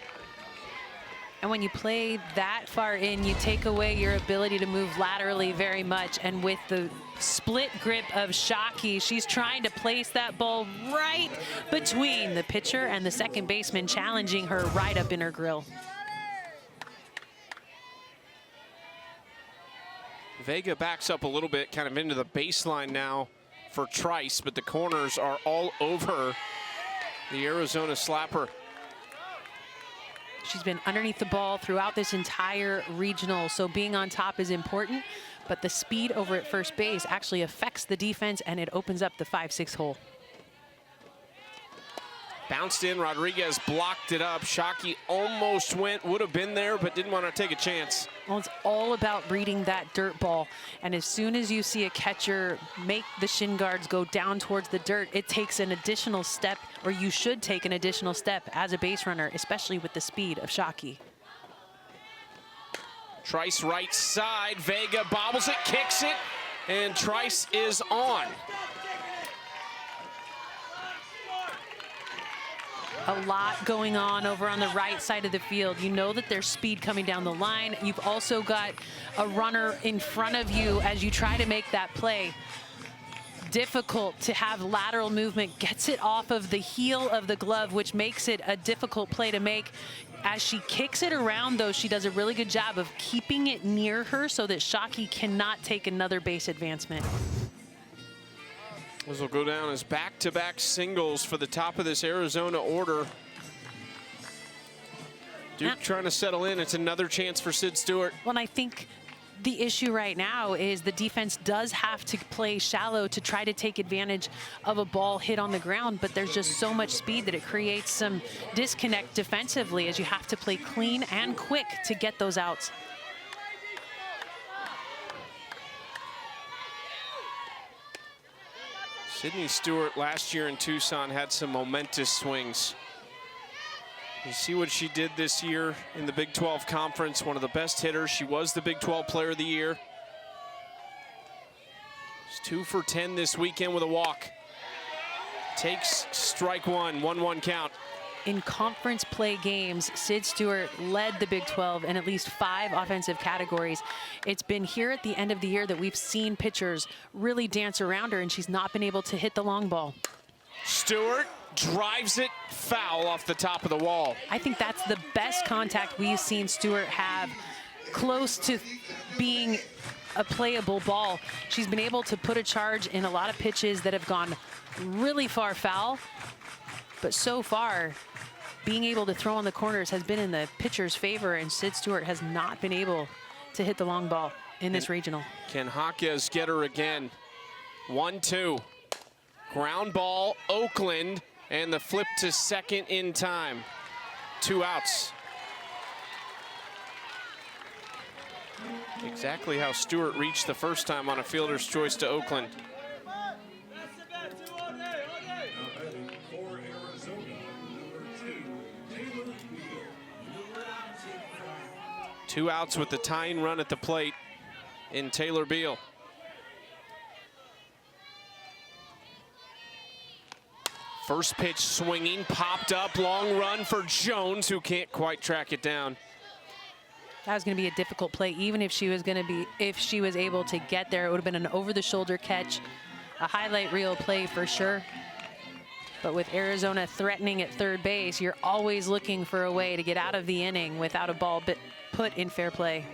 And when you play that far in, you take away your ability to move laterally very much. And with the split grip of Shockey, she's trying to place that ball right between the pitcher and the second baseman, challenging her right up in her grill. Vega backs up a little bit, kind of into the baseline now for Trice, but the corners are all over the Arizona slapper. She's been underneath the ball throughout this entire regional, so being on top is important, but the speed over at first base actually affects the defense, and it opens up the 5-6 hole. Bounced in, Rodriguez blocked it up. Shockey almost went, would have been there, but didn't want to take a chance. Well, it's all about reading that dirt ball. And as soon as you see a catcher make the shin guards go down towards the dirt, it takes an additional step, or you should take an additional step as a base runner, especially with the speed of Shockey. Trice right side, Vega bobbles it, kicks it, and Trice is on. A lot going on over on the right side of the field. You know that there's speed coming down the line. You've also got a runner in front of you as you try to make that play. Difficult to have lateral movement, gets it off of the heel of the glove, which makes it a difficult play to make. As she kicks it around, though, she does a really good job of keeping it near her so that Shockey cannot take another base advancement. This will go down as back-to-back singles for the top of this Arizona order. Duke trying to settle in. It's another chance for Sid Stewart. Well, and I think the issue right now is the defense does have to play shallow to try to take advantage of a ball hit on the ground, but there's just so much speed that it creates some disconnect defensively as you have to play clean and quick to get those outs. Sydney Stewart last year in Tucson had some momentous swings. You see what she did this year in the Big 12 Conference, one of the best hitters. She was the Big 12 Player of the Year. She's 2 for 10 this weekend with a walk. Takes strike one, 1-1 count. In conference play games, Sid Stewart led the Big 12 in at least 5 offensive categories. It's been here at the end of the year that we've seen pitchers really dance around her, and she's not been able to hit the long ball. Stewart drives it foul off the top of the wall. I think that's the best contact we've seen Stewart have, close to being a playable ball. She's been able to put a charge in a lot of pitches that have gone really far foul, but so far, being able to throw on the corners has been in the pitcher's favor, and Sid Stewart has not been able to hit the long ball in this regional. Can Jaquez get her again? 1-2. Ground ball, Oakland, and the flip to second in time. 2 outs. Exactly how Stewart reached the first time on a fielder's choice to Oakland. Two outs with the tying run at the plate in Taylor Beal. First pitch swinging, popped up, long run for Jones, who can't quite track it down. That was going to be a difficult play, even if she was able to get there. It would have been an over-the-shoulder catch, a highlight reel play for sure. But with Arizona threatening at third base, you're always looking for a way to get out of the inning without a ball put in fair play.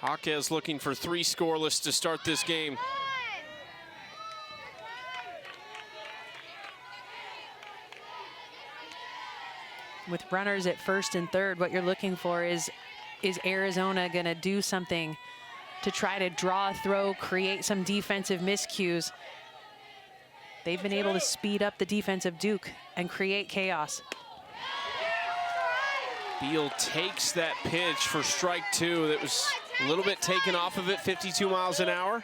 Jaquez looking for 3 scoreless to start this game. With runners at first and third, what you're looking for is Arizona going to do something to try to draw a throw, create some defensive miscues. They've been able to speed up the defense of Duke and create chaos. Beal takes that pitch for strike 2. That was a little bit taken off of it, 52 miles an hour.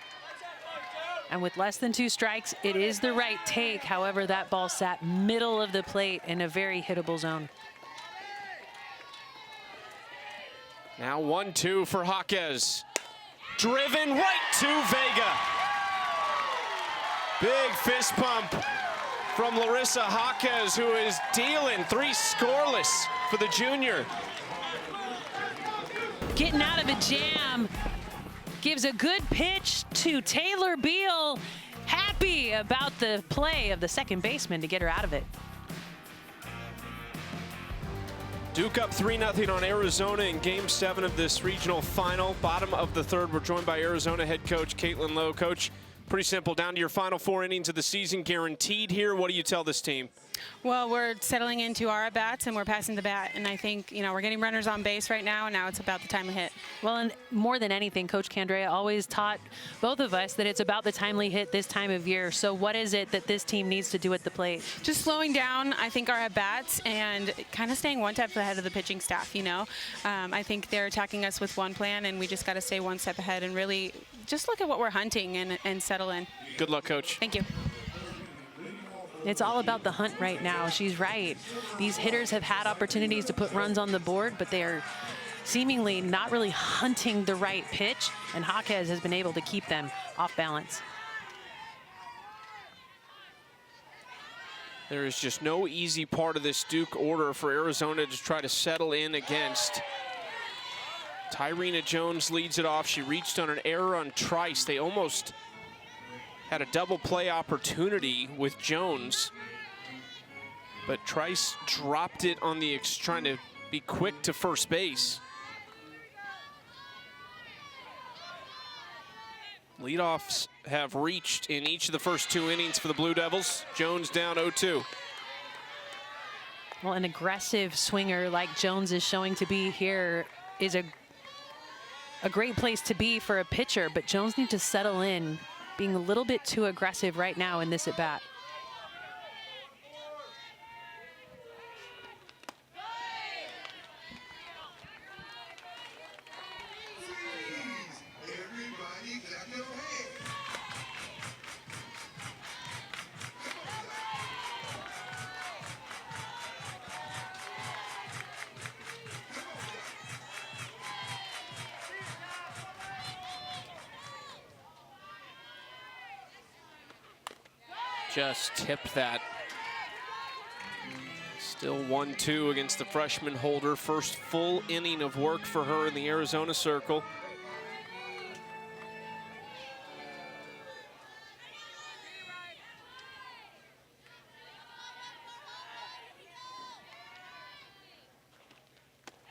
And with less than 2 strikes, it is the right take. However, that ball sat middle of the plate in a very hittable zone. Now 1-2 for Jaquez. Driven right to Vega. Big fist pump from Larissa Jaquez, who is dealing 3 scoreless for the junior. Getting out of a jam, gives a good pitch to Taylor Beal. Happy about the play of the second baseman to get her out of it. Duke up 3-0 on Arizona in Game 7 of this regional final. Bottom of the third, we're joined by Arizona head coach Caitlin Lowe. Coach, pretty simple, down to your final 4 innings of the season, guaranteed here. What do you tell this team? Well, we're settling into our at-bats, and we're passing the bat. And I think, you know, we're getting runners on base right now, and now it's about the timely hit. Well, and more than anything, Coach Candrea always taught both of us that it's about the timely hit this time of year. So what is it that this team needs to do at the plate? Just slowing down, I think, our at-bats and kind of staying one step ahead of the pitching staff, you know. I think they're attacking us with one plan, and we just got to stay one step ahead and really just look at what we're hunting and settle in. Good luck, Coach. Thank you. It's all about the hunt right now. She's right. These hitters have had opportunities to put runs on the board, but they are seemingly not really hunting the right pitch, and Jaquez has been able to keep them off balance. There is just no easy part of this Duke order for Arizona to try to settle in against. Tyrena Jones leads it off. She reached on an error on Trice. They almost had a double play opportunity with Jones, but Trice dropped it on the trying to be quick to first base. Leadoffs have reached in each of the first 2 innings for the Blue Devils. Jones down 0-2. Well, an aggressive swinger like Jones is showing to be here is a great place to be for a pitcher, but Jones needs to settle in, being a little bit too aggressive right now in this at-bat. Just tipped that. Still 1-2 against the freshman Holder. First full inning of work for her in the Arizona circle.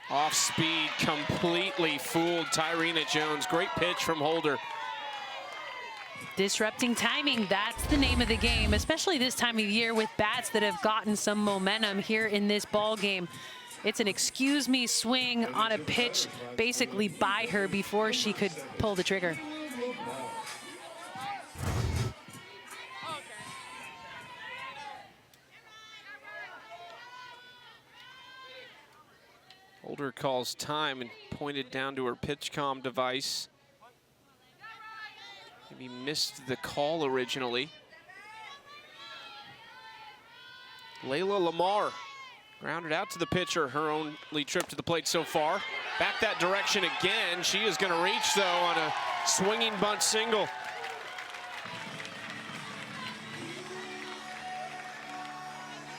Off speed, completely fooled Tyrena Jones. Great pitch from Holder. Disrupting timing, that's the name of the game, especially this time of year with bats that have gotten some momentum here in this ball game. It's an excuse me swing on a pitch basically by her before she could pull the trigger. Holder calls time and pointed down to her pitch comm device. Maybe missed the call originally. Layla Lamar grounded out to the pitcher, her only trip to the plate so far. Back that direction again. She is going to reach, though, on a swinging bunt single.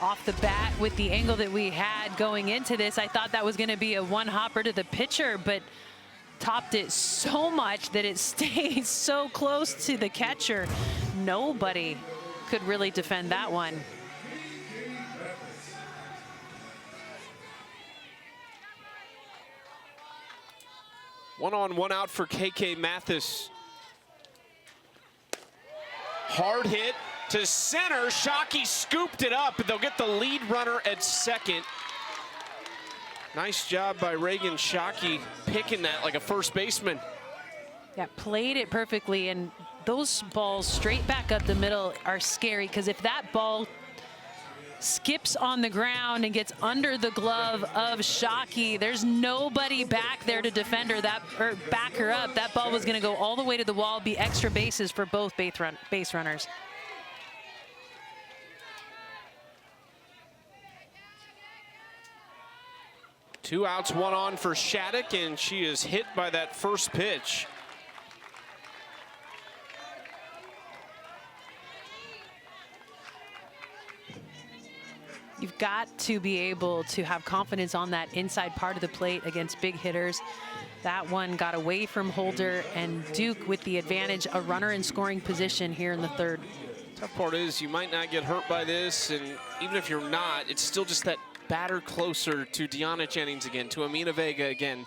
Off the bat with the angle that we had going into this, I thought that was going to be a one-hopper to the pitcher, but topped it so much that it stayed so close to the catcher. Nobody could really defend that one. One on, one out for KK Mathis. Hard hit to center. Shockey scooped it up, but they'll get the lead runner at second. Nice job by Reagan Shockey picking that like a first baseman. Yeah, played it perfectly, and those balls straight back up the middle are scary, because if that ball skips on the ground and gets under the glove of Shockey, there's nobody back there to defend her or back her up. That ball was going to go all the way to the wall, be extra bases for both base runners. Two outs, one on for Shattuck, and she is hit by that first pitch. You've got to be able to have confidence on that inside part of the plate against big hitters. That one got away from Holder, and Duke with the advantage, a runner in scoring position here in the third. Tough part is you might not get hurt by this, and even if you're not, it's still just that batter closer to Deanna Jennings again, to Amina Vega again.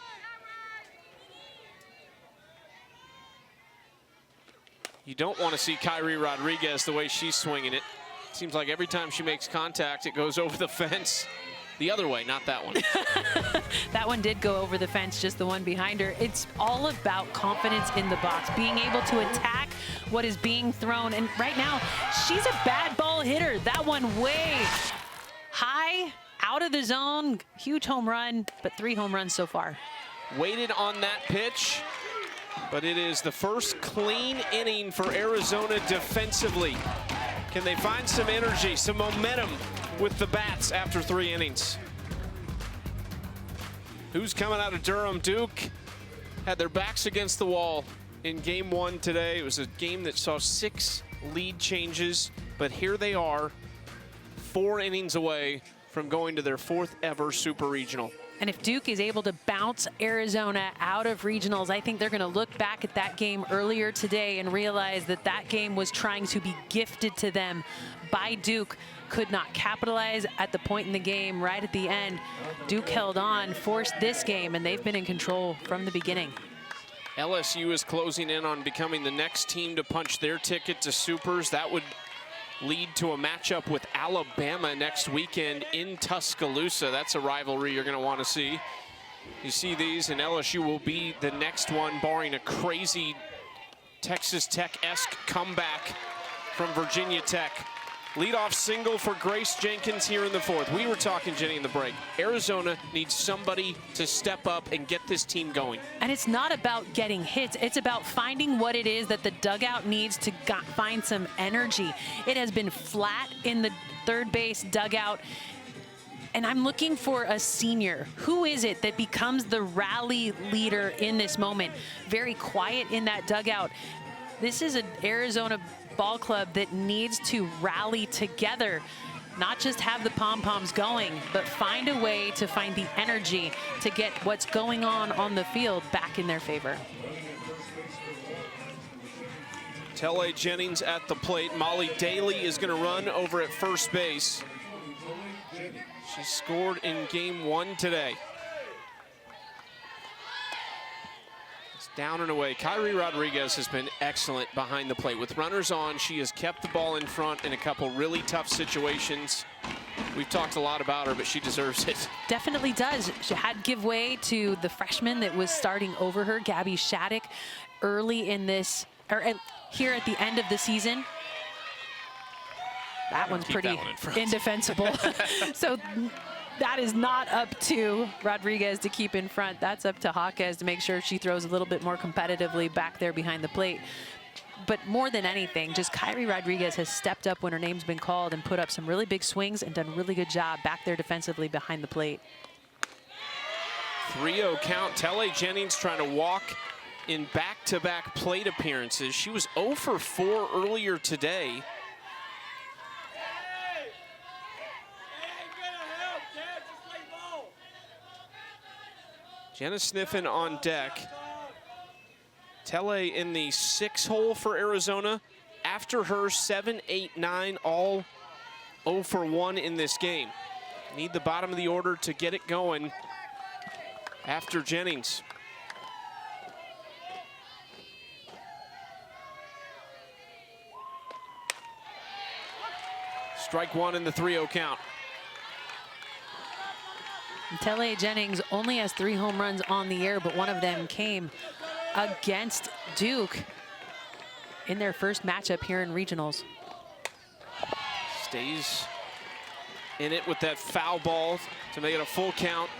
You don't want to see Kyrie Rodriguez the way she's swinging it. Seems like every time she makes contact, it goes over the fence. The other way, not that one. That one did go over the fence, just the one behind her. It's all about confidence in the box, being able to attack what is being thrown. And right now, she's a bad ball hitter. That one way high, out of the zone. Huge home run, but 3 home runs so far. Waited on that pitch, but it is the first clean inning for Arizona defensively. Can they find some energy, some momentum with the bats after 3 innings? Who's coming out of Durham? Duke had their backs against the wall in game 1 today. It was a game that saw 6 lead changes, but here they are, 4 innings away from going to their 4th ever Super Regional. And if Duke is able to bounce Arizona out of regionals, I think they're going to look back at that game earlier today and realize that that game was trying to be gifted to them by Duke. Could not capitalize at the point in the game right at the end. Duke held on, forced this game, and they've been in control from the beginning. LSU is closing in on becoming the next team to punch their ticket to Supers. That would lead to a matchup with Alabama next weekend in Tuscaloosa. That's a rivalry you're going to want to see. You see these, and LSU will be the next one, barring a crazy Texas Tech-esque comeback from Virginia Tech. Leadoff single for Grace Jenkins here in the 4th. We were talking, Jenny, in the break. Arizona needs somebody to step up and get this team going. And it's not about getting hits. It's about finding what it is that the dugout needs to find some energy. It has been flat in the third base dugout. And I'm looking for a senior. Who is it that becomes the rally leader in this moment? Very quiet in that dugout. This is an Arizona ball club that needs to rally together, not just have the pom-poms going, but find a way to find the energy to get what's going on the field back in their favor. Telle Jennings at the plate. Molly Daly is going to run over at first base. She scored in game 1 today. Down and away. Kyrie Rodriguez has been excellent behind the plate. With runners on, she has kept the ball in front in a couple really tough situations. We've talked a lot about her, but she deserves it. Definitely does. She had give way to the freshman that was starting over her, Gabby Shattuck, early in this, or here at the end of the season. That one's pretty indefensible. So that is not up to Rodriguez to keep in front. That's up to Jaquez to make sure she throws a little bit more competitively back there behind the plate. But more than anything, just Kyrie Rodriguez has stepped up when her name's been called and put up some really big swings and done a really good job back there defensively behind the plate. 3-0 count. Telle Jennings trying to walk in back-to-back plate appearances. She was 0 for 4 earlier today. Jenna Sniffen on deck. Telle in the 6 hole for Arizona. After her, 7, 8, 9, all 0 for 1 in this game. Need the bottom of the order to get it going after Jennings. Strike 1 in the 3-0 count. Telle Jennings only has 3 home runs on the year, but one of them came against Duke in their first matchup here in regionals. Stays in it with that foul ball to make it a full count.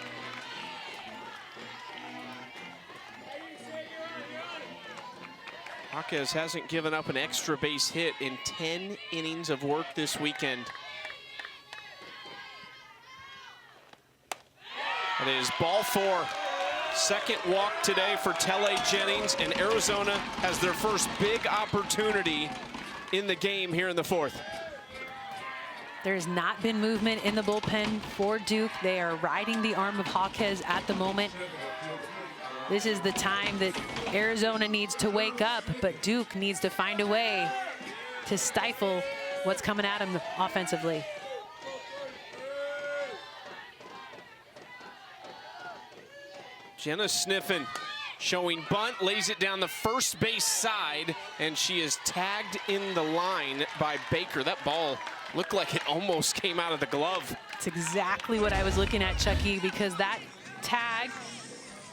Jaquez hasn't given up an extra base hit in 10 innings of work this weekend. It is ball 4. Second walk today for Telle Jennings, and Arizona has their first big opportunity in the game here in the 4th. There's not been movement in the bullpen for Duke. They are riding the arm of Jaquez at the moment. This is the time that Arizona needs to wake up, but Duke needs to find a way to stifle what's coming at him offensively. Jenna Sniffen showing bunt, lays it down the first base side, and she is tagged in the line by Baker. That ball looked like it almost came out of the glove. It's exactly what I was looking at, Chucky, because that tag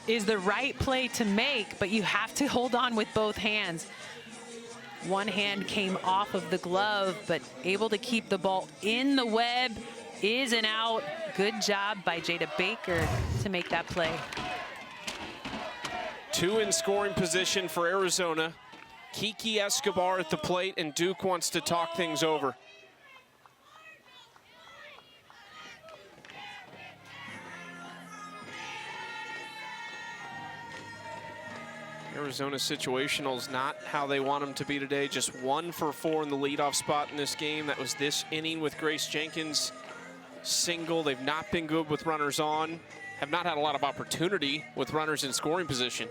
is the right play to make, but you have to hold on with both hands. One hand came off of the glove, but able to keep the ball in the web. Is an out. Good job by Jada Baker to make that play. 2 in scoring position for Arizona. Kiki Escobar at the plate, and Duke wants to talk things over. Arizona's situational is not how they want them to be today. Just 1 for 4 in the leadoff spot in this game. That was this inning with Grace Jenkins' single. They've not been good with runners on. Have not had a lot of opportunity with runners in scoring position.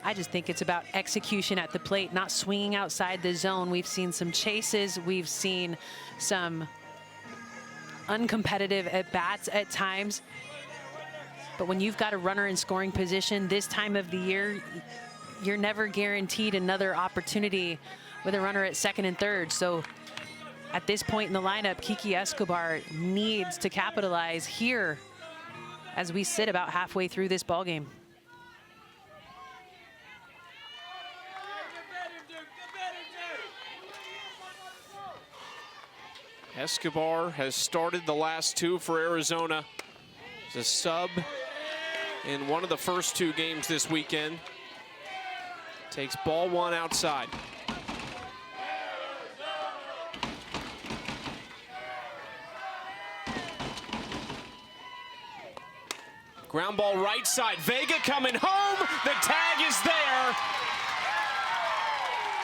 I just think it's about execution at the plate, not swinging outside the zone. We've seen some chases. We've seen some uncompetitive at-bats at times. But when you've got a runner in scoring position this time of the year, you're never guaranteed another opportunity with a runner at second and third. So at this point in the lineup, Kiki Escobar needs to capitalize here as we sit about halfway through this ball game. Escobar has started the last 2 for Arizona. He's a sub in one of the first 2 games this weekend. Takes ball 1 outside. Ground ball right side. Vega coming home. The tag is there.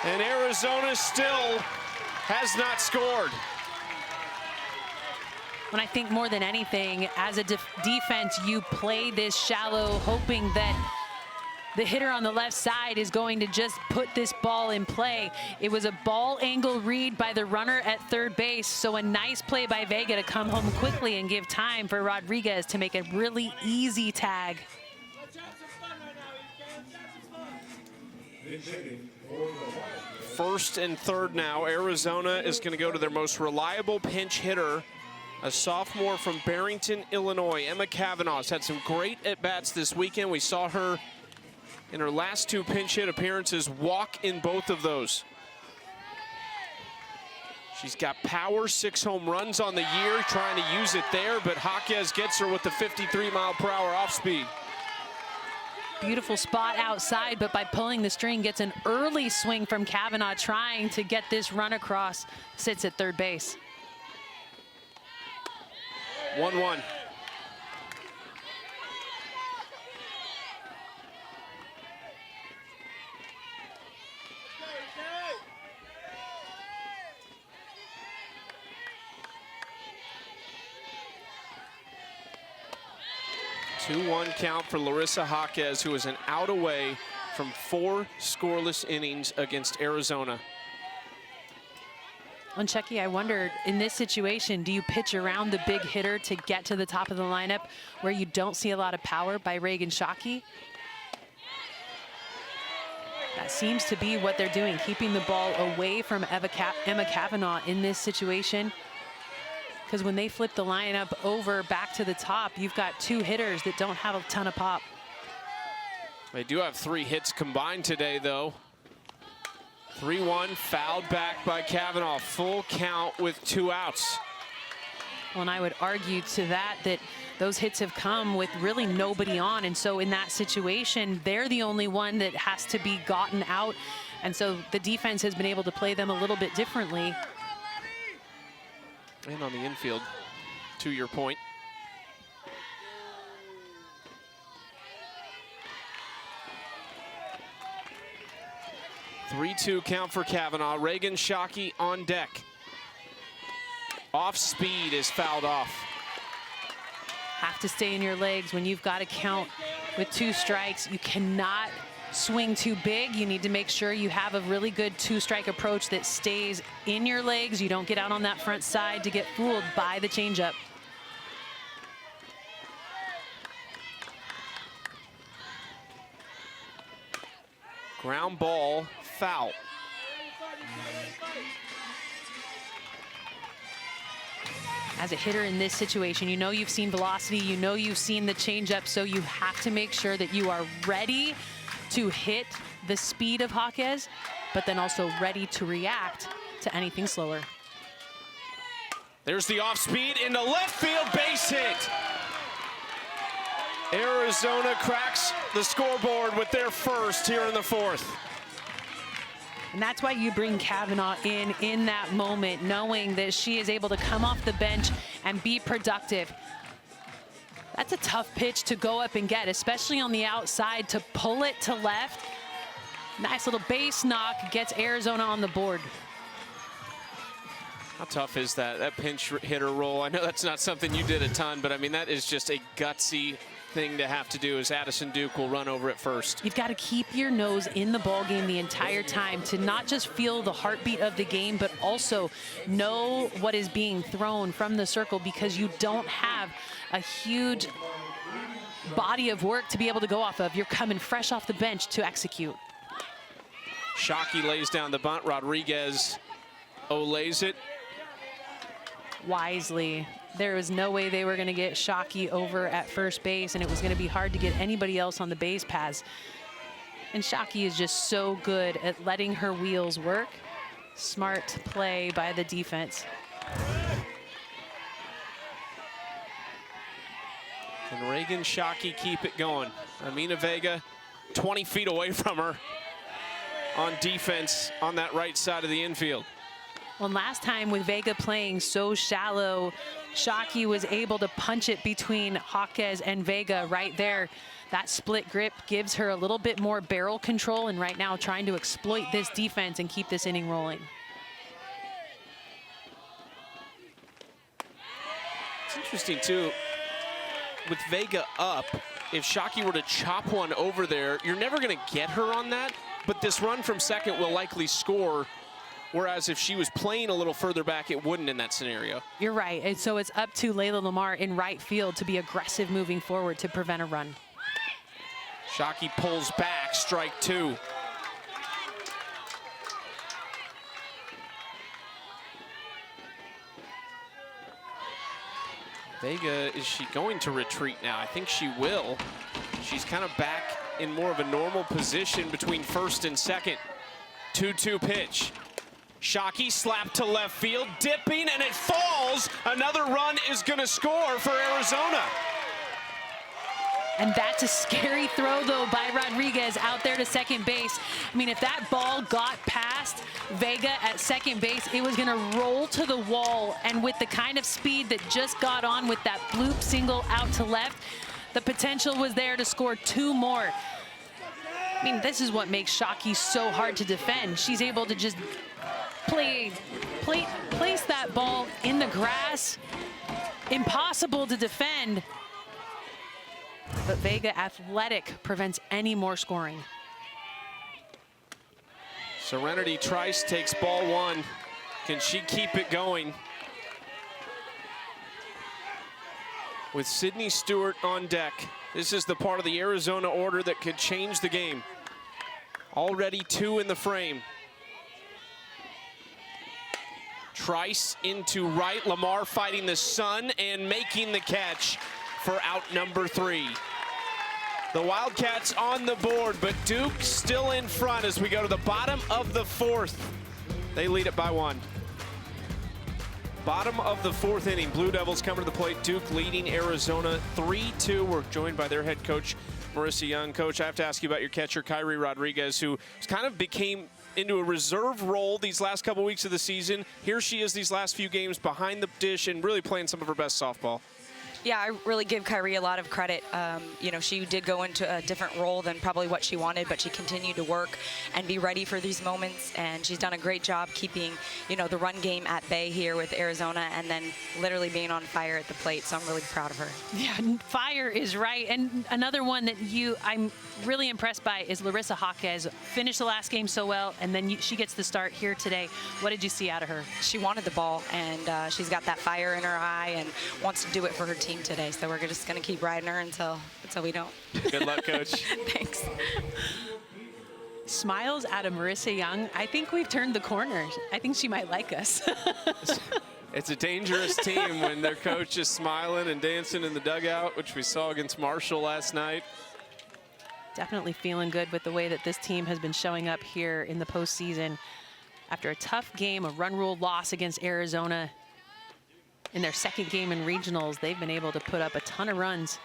And Arizona still has not scored. When I think more than anything, as a defense, you play this shallow, hoping that the hitter on the left side is going to just put this ball in play. It was a ball angle read by the runner at third base, so a nice play by Vega to come home quickly and give time for Rodriguez to make a really easy tag. First and third now. Arizona is going to go to their most reliable pinch hitter, a sophomore from Barrington, Illinois. Emma Kavanaugh's had some great at-bats this weekend. We saw her in her last 2 pinch hit appearances walk in both of those. She's got power, 6 home runs on the year, trying to use it there, but Jaquez gets her with the 53-mile-per-hour off speed. Beautiful spot outside, but by pulling the string, gets an early swing from Kavanaugh trying to get this run across, sits at third base. 1-1. Two-one count for Larissa Jaquez, who is an out away from 4 scoreless innings against Arizona. On Chucky, I wondered, in this situation, do you pitch around the big hitter to get to the top of the lineup where you don't see a lot of power by Reagan Shockey? That seems to be what they're doing, keeping the ball away from Emma Kavanaugh in this situation. Because when they flip the lineup over back to the top, you've got 2 hitters that don't have a ton of pop. They do have 3 hits combined today, though. 3-1, fouled back by Kavanaugh. Full count with 2 outs. Well, and I would argue to that those hits have come with really nobody on. And so in that situation, they're the only one that has to be gotten out. And so the defense has been able to play them a little bit differently. And on the infield, to your point. Three-two count for Kavanaugh. Reagan Shockey on deck. Off speed is fouled off. Have to stay in your legs when you've got to count with 2 strikes. You cannot swing too big. You need to make sure you have a really good 2-strike approach that stays in your legs. You don't get out on that front side to get fooled by the changeup. Ground ball, foul. As a hitter in this situation, you know you've seen velocity, you know you've seen the changeup, so you have to make sure that you are ready to hit the speed of Jaquez, but then also ready to react to anything slower. There's the off speed into left field, base hit. Arizona cracks the scoreboard with their first here in the fourth. And that's why you bring Kavanaugh in that moment, knowing that she is able to come off the bench and be productive. That's a tough pitch to go up and get, especially on the outside, to pull it to left. Nice little base knock, gets Arizona on the board. How tough is that pinch hitter role? I know that's not something you did a ton, but I mean, that is just a gutsy thing to have to do, as Addison Duke will run over it first. You've got to keep your nose in the ball game the entire time to not just feel the heartbeat of the game, but also know what is being thrown from the circle, because you don't have a huge body of work to be able to go off of. You're coming fresh off the bench to execute. Shockey lays down the bunt. Rodriguez olays it. Wisely. There was no way they were going to get Shockey over at first base, and it was going to be hard to get anybody else on the base paths. And Shockey is just so good at letting her wheels work. Smart play by the defense. Can Reagan Shockey keep it going? Amina Vega 20 feet away from her on defense on that right side of the infield. Well, last time with Vega playing so shallow, Shockey was able to punch it between Jaquez and Vega right there. That split grip gives her a little bit more barrel control, and right now trying to exploit this defense and keep this inning rolling. It's interesting too, with Vega up, if Shockey were to chop one over there, you're never going to get her on that, but this run from second will likely score. Whereas if she was playing a little further back, it wouldn't in that scenario. You're right. And so it's up to Layla Lamar in right field to be aggressive moving forward to prevent a run. Shockey pulls back, strike two. Vega, is she going to retreat now? I think she will. She's kind of back in more of a normal position between first and second. 2-2 pitch. Shockey slapped to left field, dipping, and it falls. Another run is going to score for Arizona. And that's a scary throw, though, by Rodriguez out there to second base. I mean, if that ball got past Vega at second base, it was going to roll to the wall. And with the kind of speed that just got on with that bloop single out to left, the potential was there to score two more. I mean, this is what makes Shockey so hard to defend. She's able to just place that ball in the grass. Impossible to defend. But Vega, athletic, prevents any more scoring. Serenity Trice takes ball one. Can she keep it going? With Sydney Stewart on deck, this is the part of the Arizona order that could change the game. Already two in the frame. Trice into right. Lamar fighting the sun and making the catch for out number three. The Wildcats on the board, but Duke still in front as we go to the bottom of the fourth. They lead it by one. Bottom of the fourth inning, Blue Devils coming to the plate. Duke leading Arizona 3-2. We're joined by their head coach, Marissa Young. Coach, I have to ask you about your catcher, Kyrie Rodriguez, who kind of became into a reserve role these last couple weeks of the season. Here she is these last few games behind the dish and really playing some of her best softball. Yeah, I really give Kyrie a lot of credit. You know, she did go into a different role than probably what she wanted, but she continued to work and be ready for these moments. And she's done a great job keeping, you know, the run game at bay here with Arizona, and then literally being on fire at the plate. So I'm really proud of her. Yeah, fire is right. And another one that I'm really impressed by is Larissa Jaquez. Finished the last game so well, and then she gets the start here today. What did you see out of her? She wanted the ball, and she's got that fire in her eye and wants to do it for her team today. So we're just going to keep riding her until we don't. Good luck, Coach. Thanks. smiles out of Marissa Young, I think we've turned the corner. I think she might like us. It's a dangerous team when their coach is smiling and dancing in the dugout, which we saw against Marshall last night. Definitely feeling good with the way that this team has been showing up here in the postseason. After a tough game, a run rule loss against Arizona in their second game in regionals, they've been able to put up a ton of runs.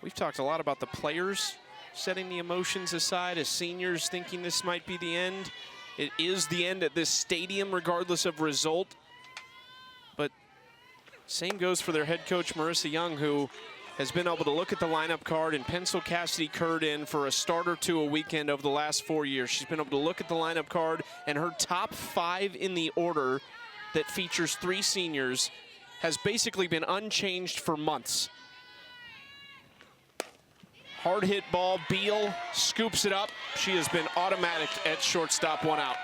We've talked a lot about the players setting the emotions aside as seniors, thinking this might be the end. It is the end at this stadium, regardless of result. But same goes for their head coach, Marissa Young, who has been able to look at the lineup card and pencil Cassidy Curd in for a start or two a weekend over the last 4 years. She's been able to look at the lineup card, and her top 5 in the order that features 3 seniors has basically been unchanged for months. Hard hit ball, Beal scoops it up. She has been automatic at shortstop, 1 out.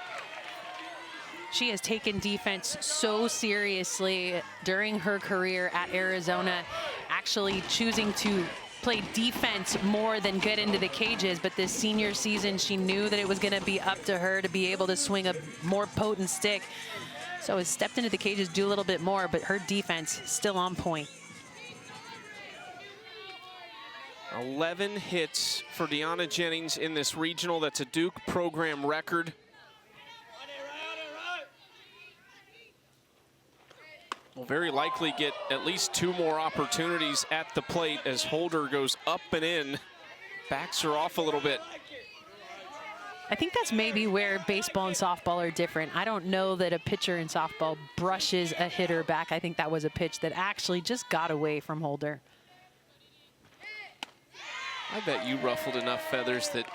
She has taken defense so seriously during her career at Arizona, actually choosing to play defense more than get into the cages. But this senior season, she knew that it was going to be up to her to be able to swing a more potent stick. So has stepped into the cages, do a little bit more, but her defense still on point. 11 hits for Deanna Jennings in this regional. That's a Duke program record. Will very likely get at least 2 more opportunities at the plate as Holder goes up and in, backs her off a little bit. I think that's maybe where baseball and softball are different. I don't know that a pitcher in softball brushes a hitter back. I think that was a pitch that actually just got away from Holder. I bet you ruffled enough feathers that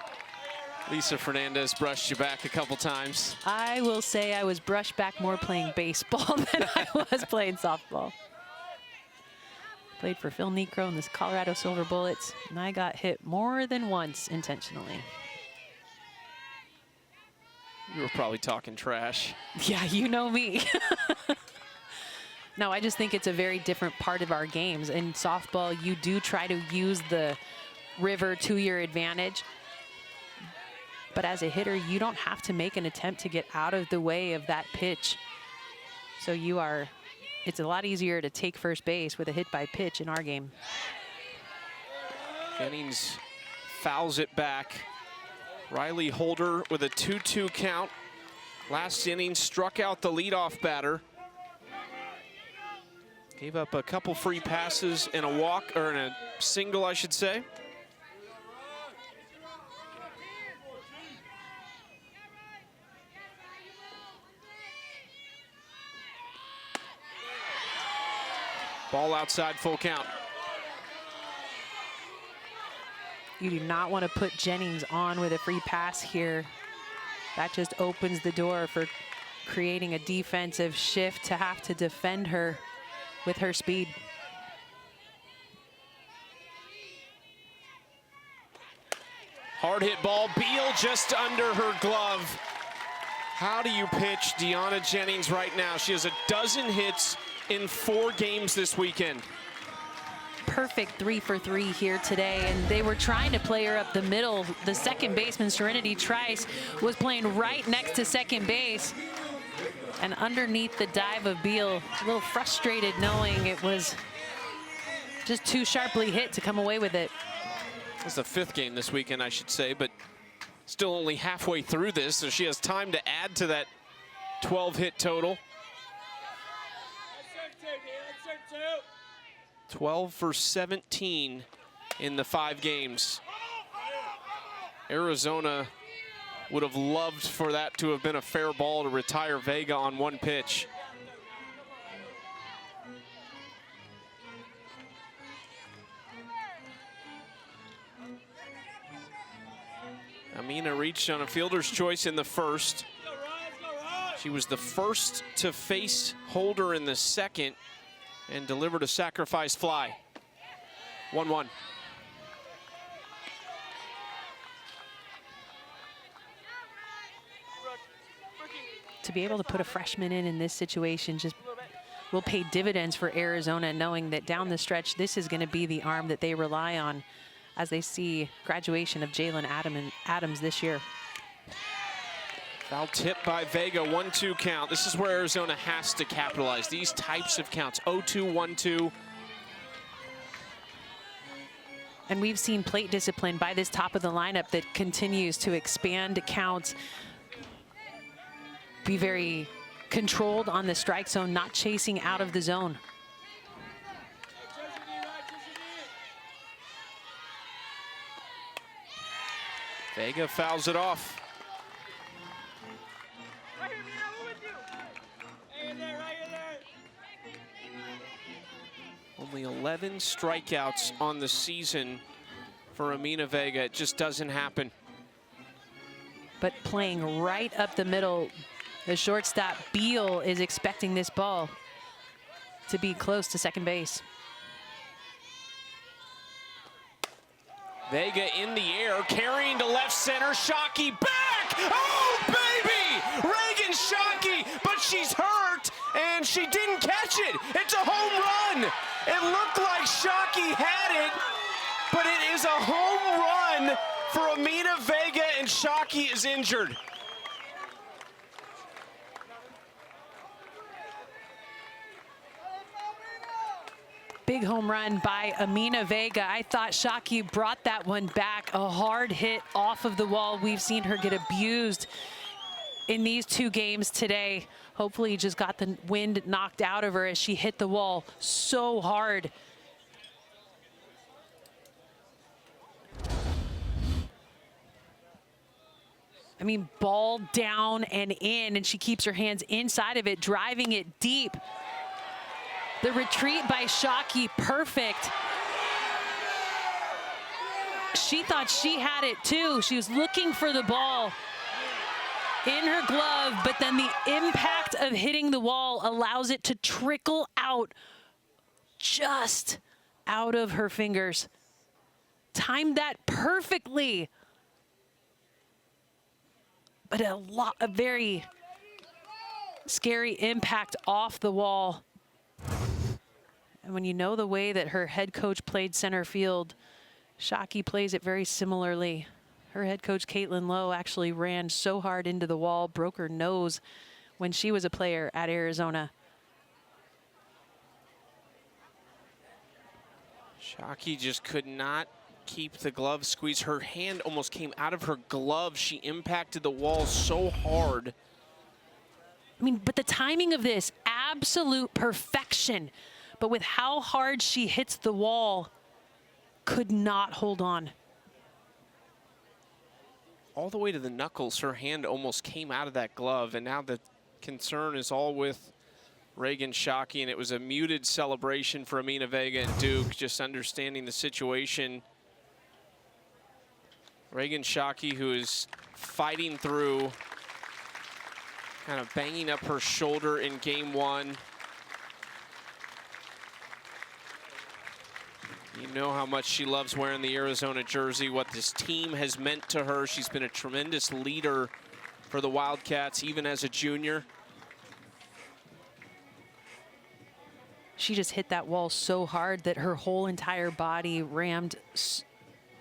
Lisa Fernandez brushed you back a couple times. I will say I was brushed back more playing baseball than I was playing softball. Played for Phil Necro in the Colorado Silver Bullets, and I got hit more than once intentionally. You were probably talking trash. Yeah, you know me. No, I just think it's a very different part of our games. In softball, you do try to use the river to your advantage. But as a hitter, you don't have to make an attempt to get out of the way of that pitch. So it's a lot easier to take first base with a hit by pitch in our game. Jennings fouls it back. Riley Holder with a 2-2 count. Last inning struck out the leadoff batter. Gave up a couple free passes and a walk, or in a single, I should say. Ball outside, full count. You do not want to put Jennings on with a free pass here. That just opens the door for creating a defensive shift to have to defend her with her speed. Hard hit ball, Beal just under her glove. How do you pitch Deanna Jennings right now? She has a dozen hits in 4 games this weekend. Perfect 3 for 3 here today, and they were trying to play her up the middle. The second baseman, Serenity Trice, was playing right next to second base. And underneath the dive of Beal, a little frustrated knowing it was just too sharply hit to come away with it. It's the 5th game this weekend, I should say, but still only halfway through this, so she has time to add to that 12-hit total. 12 for 17 in the 5 games. Arizona would have loved for that to have been a fair ball to retire Vega on 1 pitch. Amina reached on a fielder's choice in the 1st. She was the first to face Holder in the 2nd and delivered a sacrifice fly. 1-1. To be able to put a freshman in this situation just will pay dividends for Arizona, knowing that down the stretch, this is going to be the arm that they rely on. as they see graduation of Jalen Adams this year. Foul tip by Vega, 1-2 count. This is where Arizona has to capitalize. These types of counts, 0-2, 1-2. And we've seen plate discipline by this top of the lineup that continues to expand counts, be very controlled on the strike zone, not chasing out of the zone. Vega fouls it off. Only 11 strikeouts on the season for Amina Vega. It just doesn't happen. But playing right up the middle, the shortstop Beal is expecting this ball to be close to second base. Vega in the air, carrying to left center. Shockey back! Oh, baby! Reagan Shockey, but she's hurt, and she didn't catch it. It's a home run. It looked like Shockey had it, but it is a home run for Amina Vega, and Shockey is injured. Big home run by Amina Vega. I thought Shockey brought that one back. A hard hit off of the wall. We've seen her get abused in these 2 games today. Hopefully just got the wind knocked out of her as she hit the wall so hard. I mean, ball down and in, and she keeps her hands inside of it, driving it deep. The retreat by Shockey, perfect. She thought she had it too. She was looking for the ball in her glove, but then the impact of hitting the wall allows it to trickle out just out of her fingers. Timed that perfectly. But a very scary impact off the wall. And when you know the way that her head coach played center field, Shockey plays it very similarly. Her head coach, Caitlin Lowe, actually ran so hard into the wall, broke her nose when she was a player at Arizona. Shockey just could not keep the glove squeeze. Her hand almost came out of her glove. She impacted the wall so hard. I mean, but the timing of this, absolute perfection. But with how hard she hits the wall, could not hold on. All the way to the knuckles, her hand almost came out of that glove, and now the concern is all with Reagan Shockey, and it was a muted celebration for Amina Vega and Duke, just understanding the situation. Reagan Shockey, who is fighting through, kind of banging up her shoulder in game 1. You know how much she loves wearing the Arizona jersey, what this team has meant to her. She's been a tremendous leader for the Wildcats, even as a junior. She just hit that wall so hard that her whole entire body rammed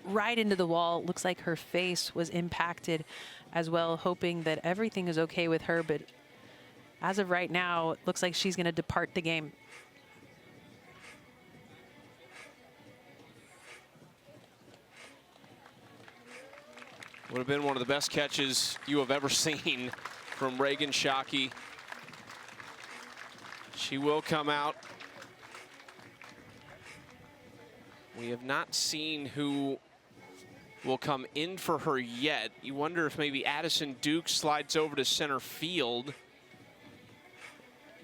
right into the wall. Looks like her face was impacted as well, hoping that everything is okay with her. But as of right now, it looks like she's going to depart the game. Would have been one of the best catches you have ever seen from Reagan Shockey. She will come out. We have not seen who will come in for her yet. You wonder if maybe Addison Duke slides over to center field.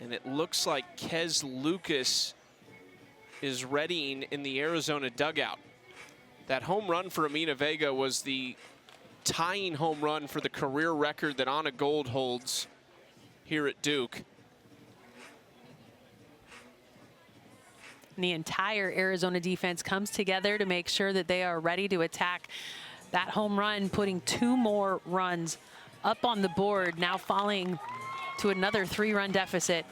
And it looks like Kez Lucas is readying in the Arizona dugout. That home run for Amina Vega was the tying home run for the career record that Anna Gold holds here at Duke. And the entire Arizona defense comes together to make sure that they are ready to attack that home run, putting 2 more runs up on the board, now falling to another 3-run deficit.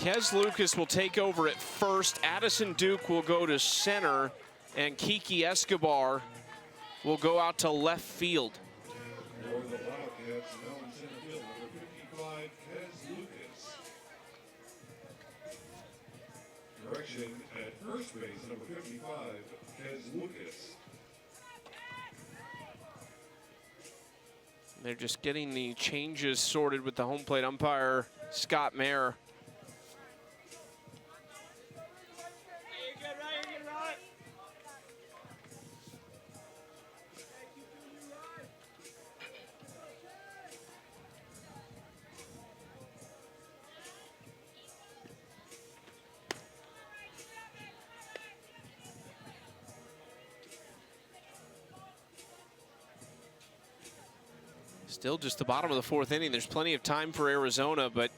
Kez Lucas will take over at first. Addison Duke will go to center, and Kiki Escobar will go out to left field. For the Wildcats, now in center field, number 55, Kez Lucas. Direction at first base, number 55, Kez Lucas. They're just getting the changes sorted with the home plate umpire, Scott Mayer. Still just the bottom of the fourth inning. There's plenty of time for Arizona, but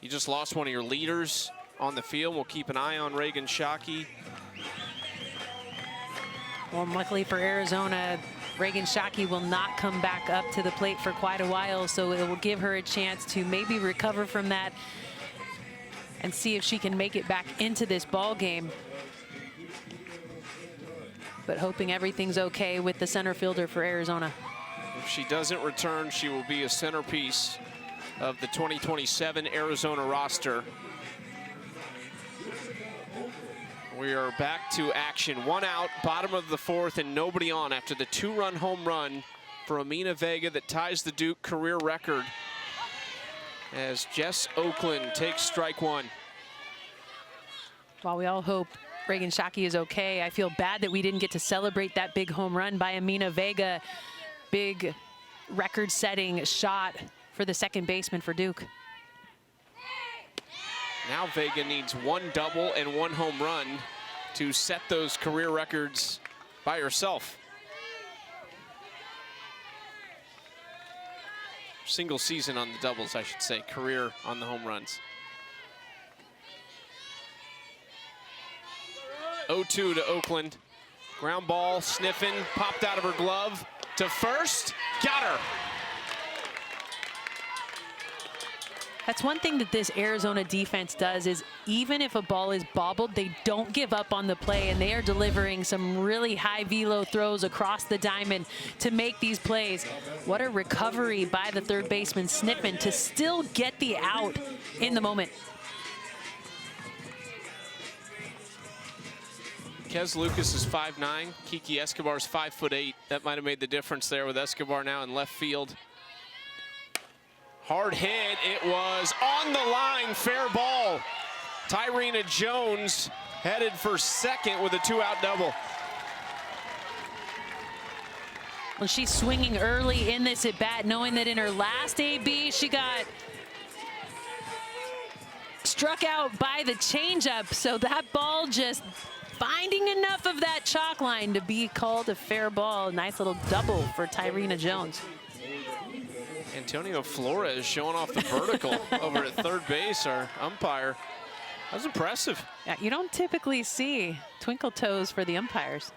you just lost one of your leaders on the field. We'll keep an eye on Reagan Shockey. Well, luckily for Arizona, Reagan Shockey will not come back up to the plate for quite a while, so it will give her a chance to maybe recover from that and see if she can make it back into this ball game. But hoping everything's okay with the center fielder for Arizona. If she doesn't return, she will be a centerpiece of the 2027 Arizona roster. We are back to action. One out, bottom of the fourth, and nobody on after the two-run home run for Amina Vega that ties the Duke career record as Jess Oakland takes strike one. While we all hope Reagan Shockey is okay, I feel bad that we didn't get to celebrate that big home run by Amina Vega. Big record-setting shot for the second baseman for Duke. Now Vega needs one double and one home run to set those career records by herself. Single season on the doubles, I should say, career on the home runs. 0-2 to Oakland. Ground ball, sniffing, popped out of her glove. To first, got her. That's one thing that this Arizona defense does is even if a ball is bobbled, they don't give up on the play, and they are delivering some really high velo throws across the diamond to make these plays. What a recovery by the third baseman Sniffen to still get the out in the moment. Kez Lucas is 5'9", Kiki Escobar is 5'8". That might have made the difference there with Escobar now in left field. Hard hit, it was on the line, fair ball. Tyrena Jones headed for second with a two-out double. Well, she's swinging early in this at-bat, knowing that in her last AB, she got struck out by the changeup, so that ball just finding enough of that chalk line to be called a fair ball. Nice little double for Tyrena Jones. Antonio Flores showing off the vertical over at third base, our umpire. That was impressive. Yeah, you don't typically see twinkle toes for the umpires.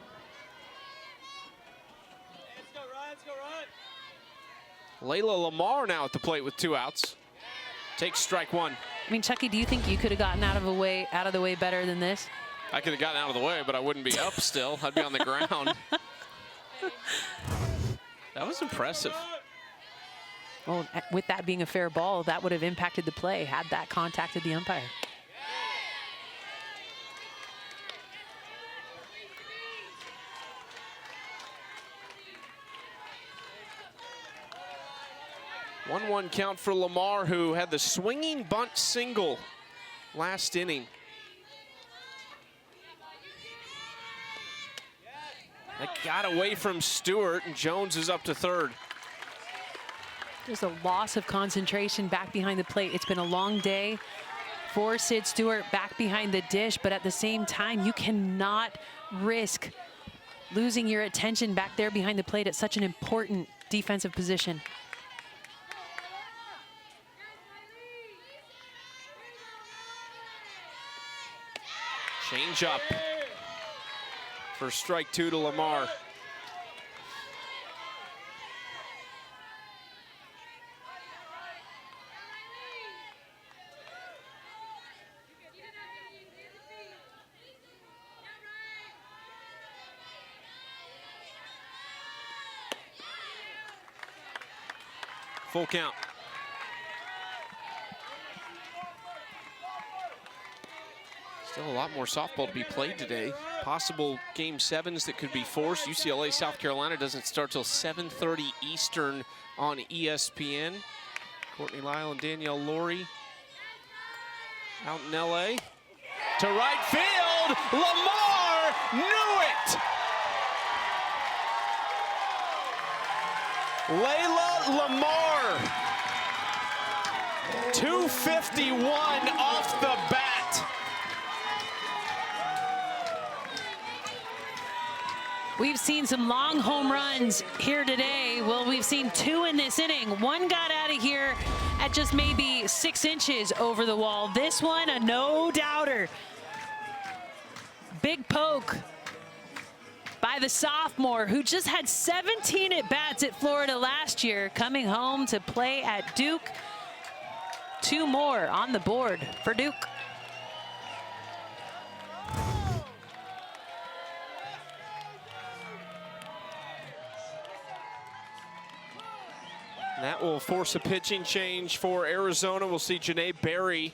Layla Lamar now at the plate with two outs. Takes strike one. I mean, Chucky, do you think you could have gotten out of the way better than this? I could have gotten out of the way, but I wouldn't be up still. I'd be on the ground. That was impressive. Well, with that being a fair ball, that would have impacted the play had that contacted the umpire. One count for Lamar, who had the swinging bunt single last inning. That got away from Stewart, and Jones is up to third. There's a loss of concentration back behind the plate. It's been a long day for Sid Stewart back behind the dish, but at the same time, you cannot risk losing your attention back there behind the plate at such an important defensive position. Change up for strike two to Lamar. Full count. Still a lot more softball to be played today. Possible game 7s that could be forced. UCLA, South Carolina doesn't start till 7:30 Eastern on ESPN. Courtney Lyle and Danielle Laurie out in LA. To right field, Lamar knew it! Layla Lamar, 251 off the bat. We've seen some long home runs here today. Well, we've seen 2 in this inning. One got out of here at just maybe 6 inches over the wall. This one, a no-doubter. Big poke by the sophomore who just had 17 at-bats at Florida last year, coming home to play at Duke. 2 more on the board for Duke. That will force a pitching change for Arizona. We'll see Janae Berry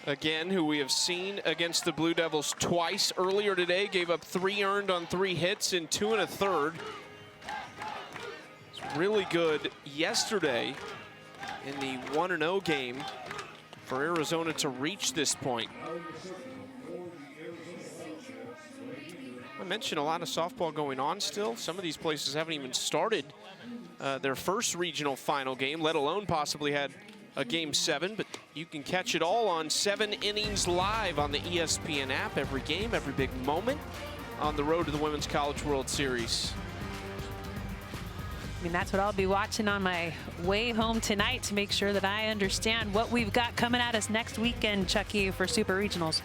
again, who we have seen against the Blue Devils twice earlier today. Gave up 3 earned on 3 hits in 2 1/3. It's really good yesterday in the 1-0 game for Arizona to reach this point. I mentioned a lot of softball going on still. Some of these places haven't even started their first regional final game, let alone possibly had a game 7, but you can catch it all on 7 Innings Live on the ESPN app. Every game, every big moment on the road to the Women's College World Series. I mean, that's what I'll be watching on my way home tonight to make sure that I understand what we've got coming at us next weekend, Chucky, for Super Regionals.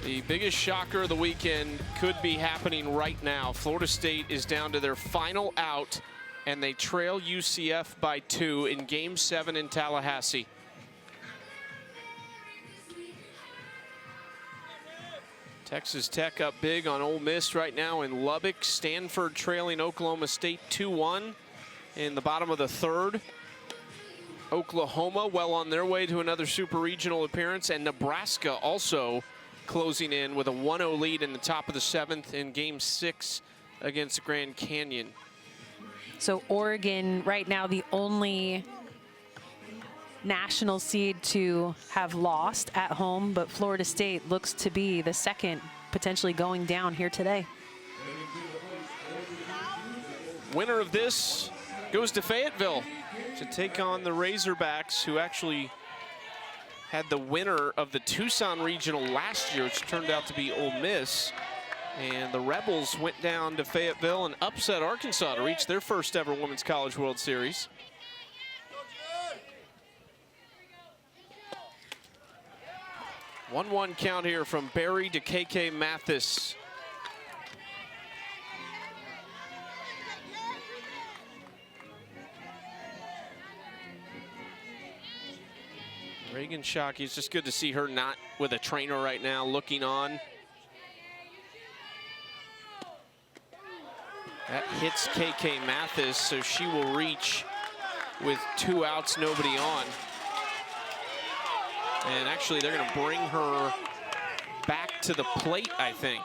The biggest shocker of the weekend could be happening right now. Florida State is down to their final out, and they trail UCF by 2 in Game 7 in Tallahassee. Texas Tech up big on Ole Miss right now in Lubbock. Stanford trailing Oklahoma State 2-1 in the bottom of the 3rd. Oklahoma well on their way to another Super Regional appearance, and Nebraska also closing in with a 1-0 lead in the top of the 7th in Game 6 against Grand Canyon. So Oregon right now the only national seed to have lost at home, but Florida State looks to be the second, potentially going down here today. Winner of this goes to Fayetteville to take on the Razorbacks, who actually had the winner of the Tucson Regional last year, which turned out to be Ole Miss. And the Rebels went down to Fayetteville and upset Arkansas to reach their first ever Women's College World Series. One 1-1 count here from Berry to KK Mathis. Reagan Shockey, it's just good to see her not with a trainer right now, looking on. That hits KK Mathis, so she will reach with 2 outs, nobody on. And actually, they're going to bring her back to the plate, I think.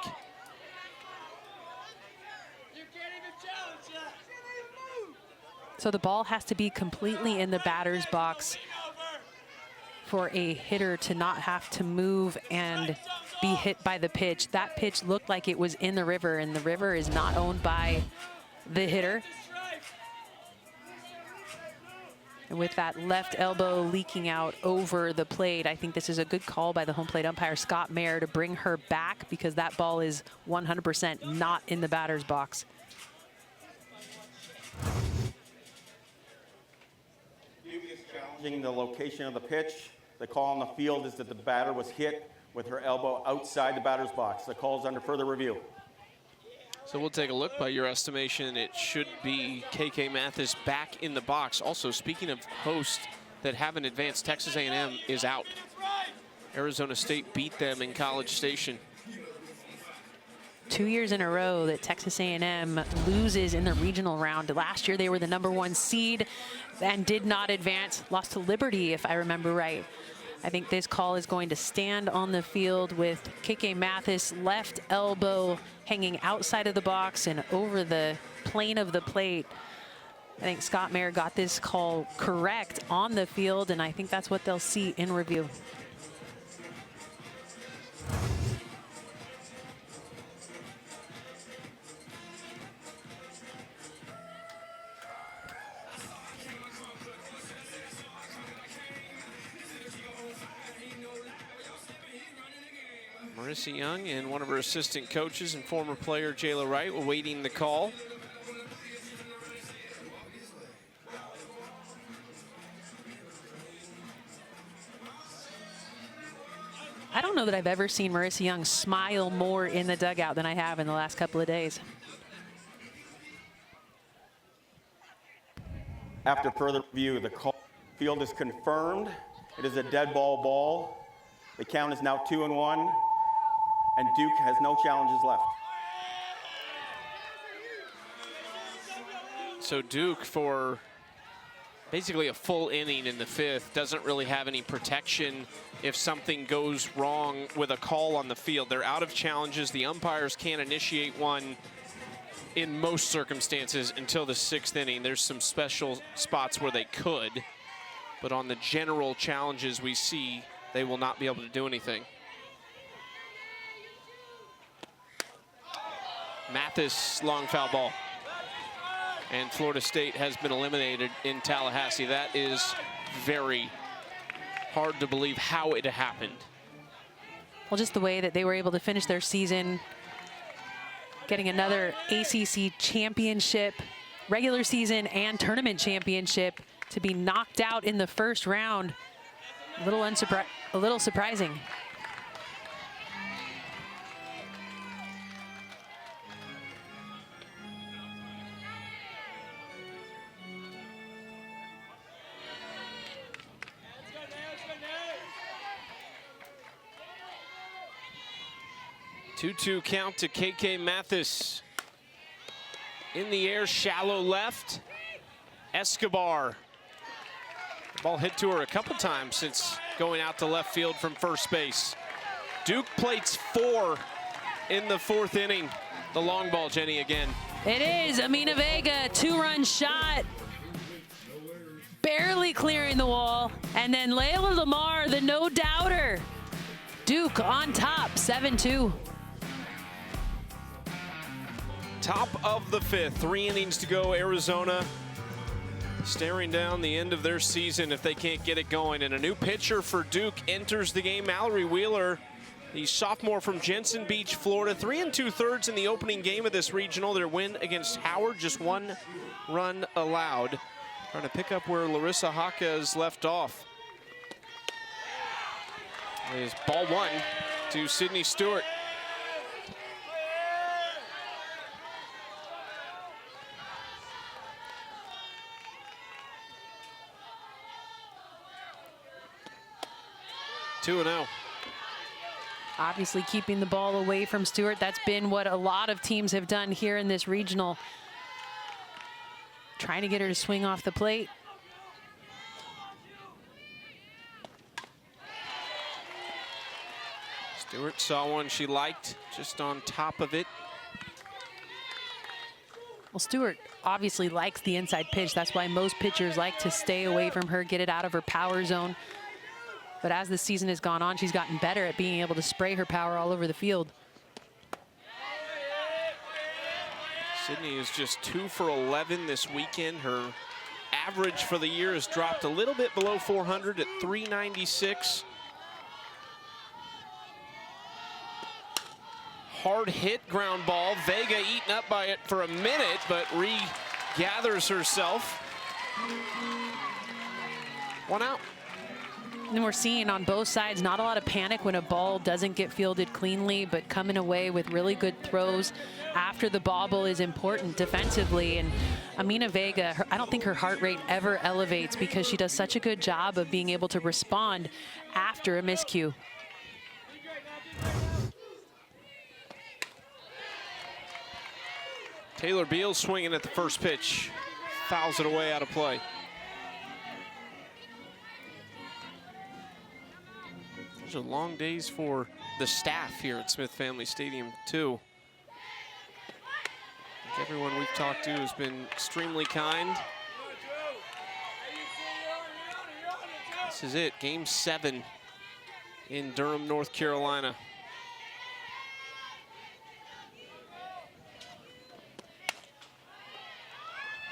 So the ball has to be completely in the batter's box for a hitter to not have to move and be hit by the pitch. That pitch looked like it was in the river, and the river is not owned by the hitter. And with that left elbow leaking out over the plate, I think this is a good call by the home plate umpire, Scott Mayer, to bring her back, because that ball is 100% not in the batter's box. Challenging the location of the pitch. The call on the field is that the batter was hit with her elbow outside the batter's box. The call is under further review. So we'll take a look. By your estimation, it should be KK Mathis back in the box. Also, speaking of hosts that haven't advanced, Texas A&M is out. Arizona State beat them in College Station. 2 years in a row that Texas A&M loses in the regional round. Last year they were the #1 seed and did not advance, lost to Liberty if I remember right. I think this call is going to stand on the field with KK Mathis left elbow hanging outside of the box and over the plane of the plate. I think Scott Mayer got this call correct on the field, and I think that's what they'll see in review. Marissa Young and one of her assistant coaches and former player Jayla Wright awaiting the call. I don't know that I've ever seen Marissa Young smile more in the dugout than I have in the last couple of days. After further review, the field is confirmed. It is a dead ball. The count is now 2-1, and Duke has no challenges left. So Duke, for basically a full inning in the 5th, doesn't really have any protection if something goes wrong with a call on the field. They're out of challenges. The umpires can't initiate one in most circumstances until the 6th inning. There's some special spots where they could, but on the general challenges we see, they will not be able to do anything. Mathis, long foul ball. And Florida State has been eliminated in Tallahassee. That is very hard to believe how it happened. Well, just the way that they were able to finish their season, getting another ACC championship, regular season and tournament championship, to be knocked out in the 1st round. A little surprising. Two count to KK Mathis. In the air, shallow left. Escobar. The ball hit to her a couple times since going out to left field from first base. Duke plates 4 in the 4th inning. The long ball, Jenny, again. It is Amina Vega, 2-run shot. Barely clearing the wall. And then Layla Lamar, the no-doubter. Duke on top, 7-2. Top of the 5th, 3 innings to go. Arizona staring down the end of their season if they can't get it going. And a new pitcher for Duke enters the game. Mallory Wheeler, the sophomore from Jensen Beach, Florida. 3 2/3 in the opening game of this regional. Their win against Howard, just 1 run allowed. Trying to pick up where Larissa Jaquez left off. It is ball 1 to Sydney Stewart. Two and 0. Obviously keeping the ball away from Stewart. That's been what a lot of teams have done here in this regional. Trying to get her to swing off the plate. Stewart saw one she liked, just on top of it. Well, Stewart obviously likes the inside pitch. That's why most pitchers like to stay away from her, get it out of her power zone. But as the season has gone on, she's gotten better at being able to spray her power all over the field. Sydney is just 2 for 11 this weekend. Her average for the year has dropped a little bit below 400 at 396. Hard hit ground ball. Vega eaten up by it for a minute, but regathers herself. 1 out. And we're seeing on both sides not a lot of panic when a ball doesn't get fielded cleanly, but coming away with really good throws after the bobble is important defensively. And Amina Vega, I don't think her heart rate ever elevates because she does such a good job of being able to respond after a miscue. Taylor Beal swinging at the first pitch. Fouls it away out of play. Those are long days for the staff here at Smith Family Stadium, too. I think everyone we've talked to has been extremely kind. This is it, Game 7 in Durham, North Carolina.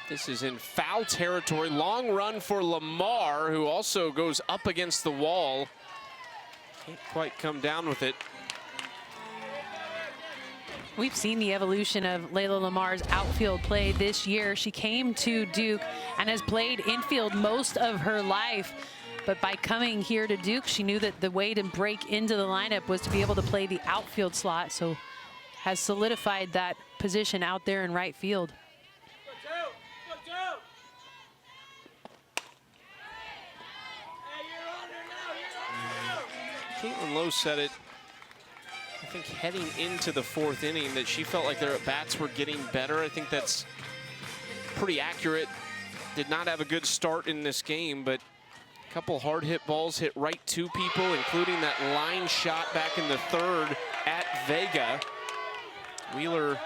This is in foul territory. Long run for Lamar, who also goes up against the wall. Can't quite come down with it. We've seen the evolution of Layla Lamar's outfield play this year. She came to Duke and has played infield most of her life. But by coming here to Duke, she knew that the way to break into the lineup was to be able to play the outfield slot. So has solidified that position out there in right field. Caitlin Lowe said it, I think, heading into the 4th inning, that she felt like their at-bats were getting better. I think that's pretty accurate. Did not have a good start in this game, but a couple hard hit balls hit right to people, including that line shot back in the 3rd at Vega. Wheeler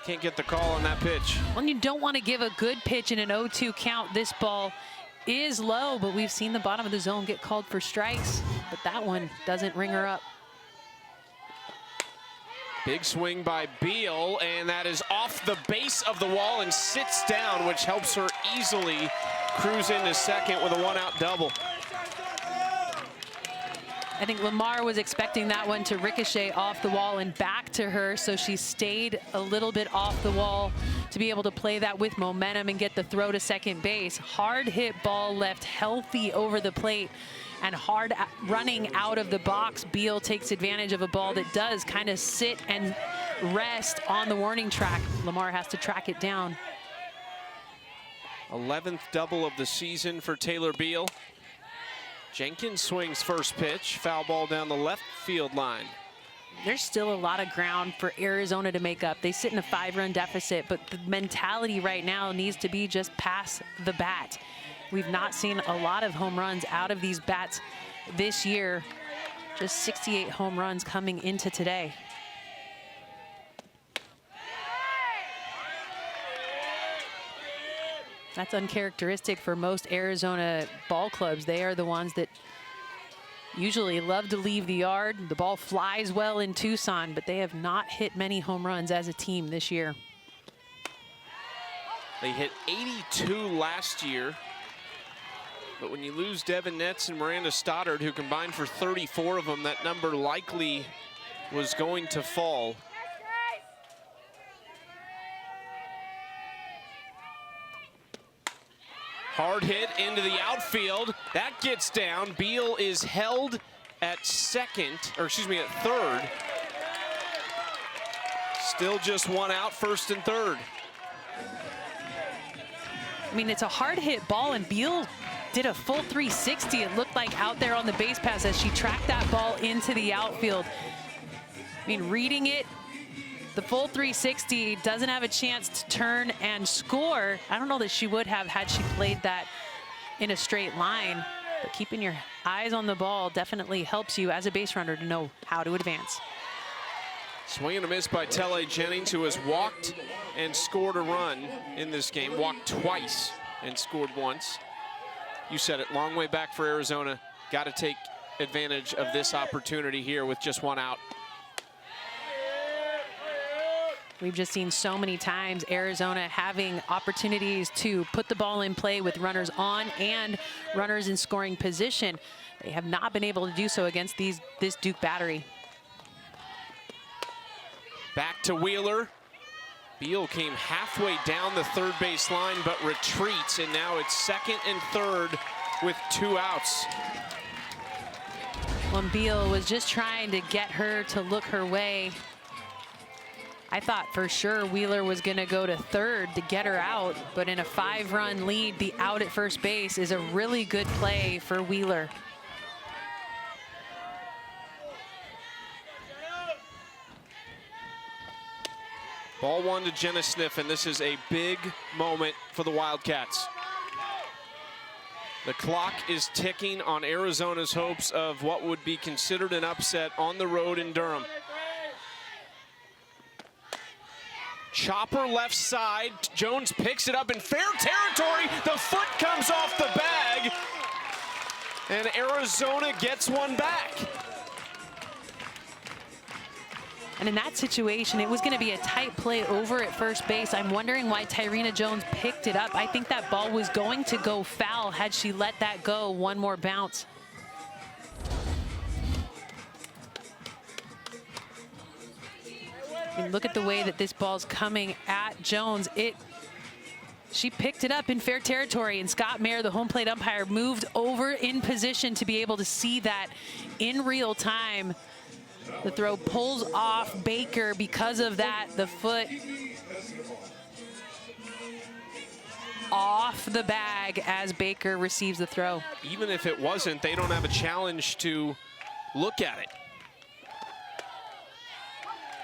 can't get the call on that pitch. When you don't want to give a good pitch in an 0-2 count, this ball is low, but we've seen the bottom of the zone get called for strikes, but that one doesn't ring her up. Big swing by Beal, and that is off the base of the wall and sits down, which helps her easily cruise into second with a 1-out double. I think Lamar was expecting that one to ricochet off the wall and back to her, so she stayed a little bit off the wall to be able to play that with momentum and get the throw to second base. Hard hit ball left healthy over the plate, and hard running out of the box. Beal takes advantage of a ball that does kind of sit and rest on the warning track. Lamar has to track it down. 11th double of the season for Taylor Beal. Jenkins swings first pitch, foul ball down the left field line. There's still a lot of ground for Arizona to make up. They sit in a 5-run deficit, but the mentality right now needs to be just pass the bat. We've not seen a lot of home runs out of these bats this year. Just 68 home runs coming into today. That's uncharacteristic for most Arizona ball clubs. They are the ones that usually love to leave the yard. The ball flies well in Tucson, but they have not hit many home runs as a team this year. They hit 82 last year, but when you lose Devin Netz and Miranda Stoddard, who combined for 34 of them, that number likely was going to fall. Hard hit into the outfield. That gets down. Beal is held at second, or excuse me, at third. Still just 1 out, first and third. I mean, it's a hard hit ball, and Beal did a full 360, it looked like, out there on the base pass as she tracked that ball into the outfield. I mean, reading it, the full 360, doesn't have a chance to turn and score. I don't know that she would have had she played that in a straight line, but keeping your eyes on the ball definitely helps you as a base runner to know how to advance. Swing and a miss by Telle Jennings, who has walked and scored a run in this game. Walked twice and scored once. You said it, long way back for Arizona. Got to take advantage of this opportunity here with just 1 out. We've just seen so many times Arizona having opportunities to put the ball in play with runners on and runners in scoring position. They have not been able to do so against this Duke battery. Back to Wheeler. Beal came halfway down the third base line, but retreats, and now it's second and third with 2 outs. When Beal was just trying to get her to look her way, I thought for sure Wheeler was going to go to third to get her out, but in a 5-run lead, the out at first base is a really good play for Wheeler. Ball one to Jenna Sniffen. This is a big moment for the Wildcats. The clock is ticking on Arizona's hopes of what would be considered an upset on the road in Durham. Chopper left side. Jones picks it up in fair territory. The foot comes off the bag. And Arizona gets one back. And in that situation, it was going to be a tight play over at first base. I'm wondering why Tyrena Jones picked it up. I think that ball was going to go foul had she let that go one more bounce. And look at the way that this ball's coming at Jones. She picked it up in fair territory, and Scott Mayer, the home plate umpire, moved over in position to be able to see that in real time. The throw pulls off Baker. Because of that, the foot off the bag as Baker receives the throw. Even if it wasn't, they don't have a challenge to look at it.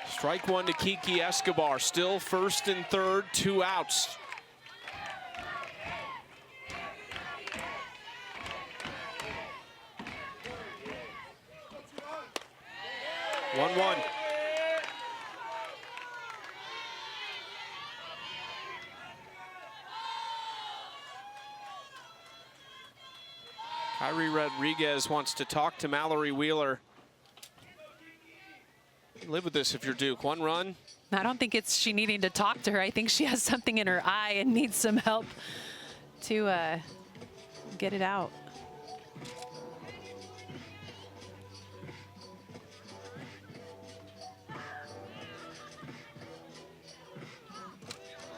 Strike one to Kiki Escobar. Still first and third, 2 outs. One. Kyrie Rodriguez wants to talk to Mallory Wheeler. Live with this if you're Duke. 1 run. I don't think it's she needing to talk to her. I think she has something in her eye and needs some help to get it out.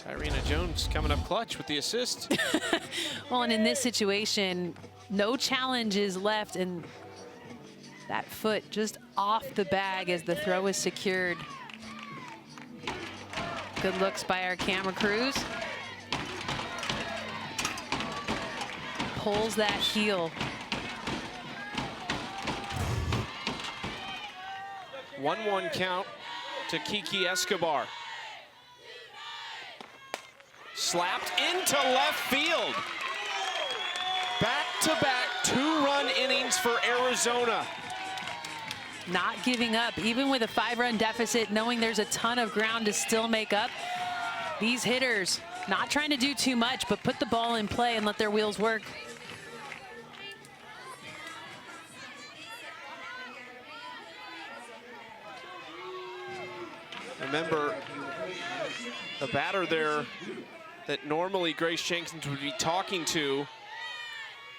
Tyrena Jones coming up clutch with the assist. Well, and in this situation, no challenges left, and that foot just off the bag as the throw is secured. Good looks by our camera crews. Pulls that heel. 1-1 count to Kiki Escobar. Slapped into left field. Back-to-back 2-run innings for Arizona. Not giving up, even with a 5-run deficit, knowing there's a ton of ground to still make up. These hitters not trying to do too much, but put the ball in play and let their wheels work. Remember, the batter there that normally Grace Jenkins would be talking to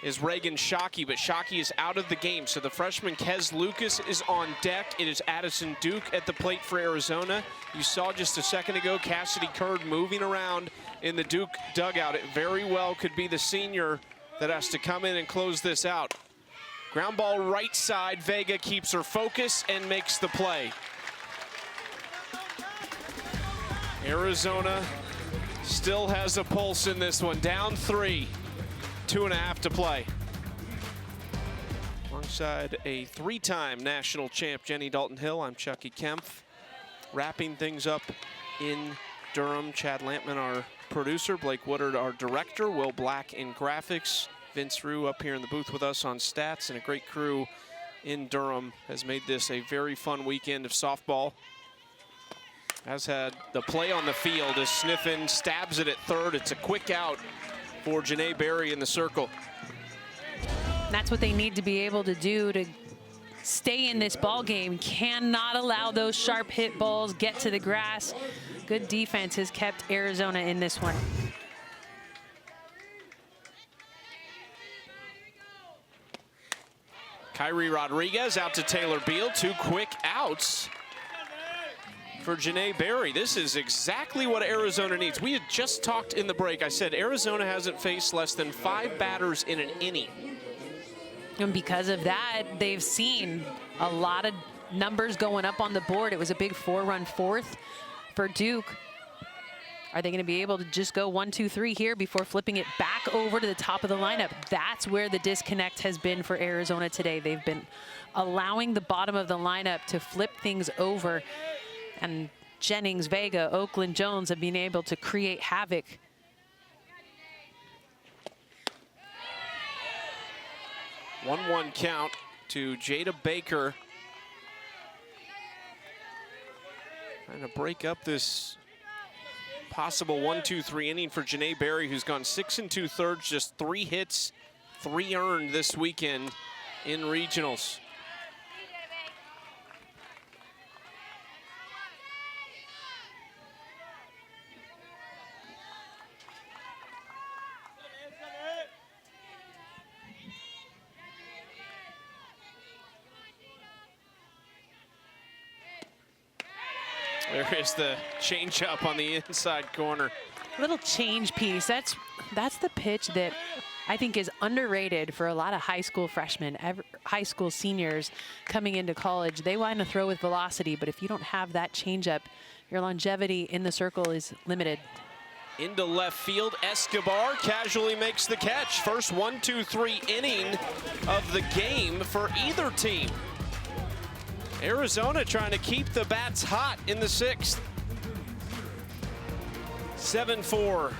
is Reagan Shockey, but Shockey is out of the game. So the freshman Kez Lucas is on deck. It is Addison Duke at the plate for Arizona. You saw just a second ago Cassidy Curd moving around in the Duke dugout. It very well could be the senior that has to come in and close this out. Ground ball right side. Vega keeps her focus and makes the play. Arizona still has a pulse in this one. Down 3, 2.5 to play. Alongside a 3-time national champ, Jenny Dalton-Hill, I'm Chucky Kempf. Wrapping things up in Durham, Chad Lampman, our producer, Blake Woodard, our director, Will Black in graphics, Vince Rue up here in the booth with us on stats, and a great crew in Durham has made this a very fun weekend of softball. Has had the play on the field as Sniffen stabs it at third. It's a quick out for Janae Berry in the circle. That's what they need to be able to do to stay in this ball game. Cannot allow those sharp hit balls get to the grass. Good defense has kept Arizona in this one. Kyrie Rodriguez out to Taylor Beal. 2 quick outs for Janae Berry. This is exactly what Arizona needs. We had just talked in the break. I said Arizona hasn't faced less than 5 batters in an inning. And because of that, they've seen a lot of numbers going up on the board. It was a big 4-run fourth for Duke. Are they going to be able to just go 1, 2, 3 here before flipping it back over to the top of the lineup? That's where the disconnect has been for Arizona today. They've been allowing the bottom of the lineup to flip things over. And Jennings, Vega, Oakland, Jones have been able to create havoc. One count to Jada Baker. Trying to break up this possible 1-2-3 inning for Janae Berry, who's gone 6 2/3, just 3 hits, 3 earned this weekend in regionals. There is the changeup on the inside corner. Little change piece. That's the pitch that I think is underrated for a lot of high school freshmen, high school seniors coming into college. They want to throw with velocity, but if you don't have that changeup, your longevity in the circle is limited. Into left field, Escobar casually makes the catch. First 1-2-3 inning of the game for either team. Arizona trying to keep the bats hot in the 6th. 7-4,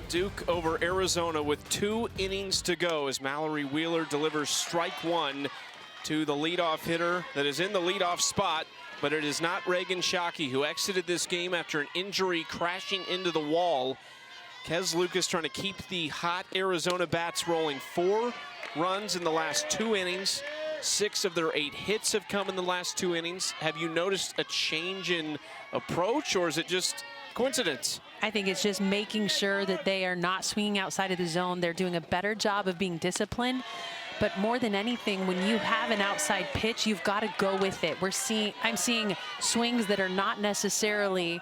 Duke over Arizona with 2 innings to go as Mallory Wheeler delivers strike 1 to the leadoff hitter that is in the leadoff spot, but it is not Reagan Shockey, who exited this game after an injury crashing into the wall. Kez Lucas trying to keep the hot Arizona bats rolling. 4 runs in the last 2 innings. 6 of their 8 hits have come in the last 2 innings. Have you noticed a change in approach, or is it just coincidence? I think it's just making sure that they are not swinging outside of the zone. They're doing a better job of being disciplined. But more than anything, when you have an outside pitch, you've got to go with it. I'm seeing swings that are not necessarily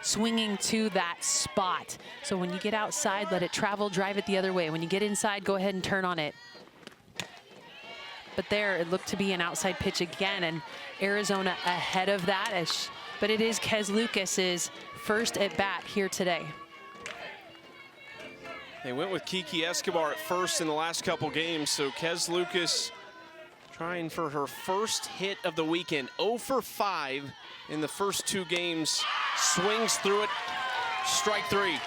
swinging to that spot. So when you get outside, let it travel, drive it the other way. When you get inside, go ahead and turn on it. But there, it looked to be an outside pitch again, and Arizona ahead of that. But it is Kez Lucas's first at bat here today. They went with Kiki Escobar at first in the last couple games, so Kez Lucas trying for her first hit of the weekend. 0 for 5 in the first 2 games. Swings through it, strike 3.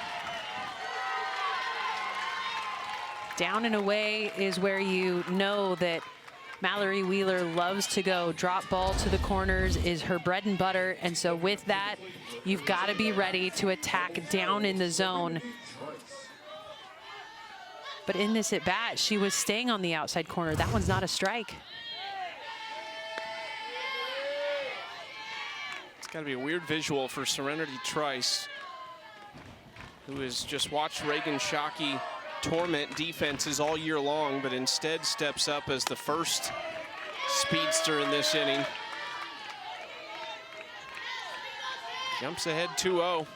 Down and away is where you know that Mallory Wheeler loves to go. Drop ball to the corners is her bread and butter. And so with that, you've got to be ready to attack down in the zone. But in this at bat, she was staying on the outside corner. That one's not a strike. It's got to be a weird visual for Serenity Trice, who has just watched Reagan Shockey torment defenses all year long, but instead steps up as the first speedster in this inning. Jumps ahead 2-0.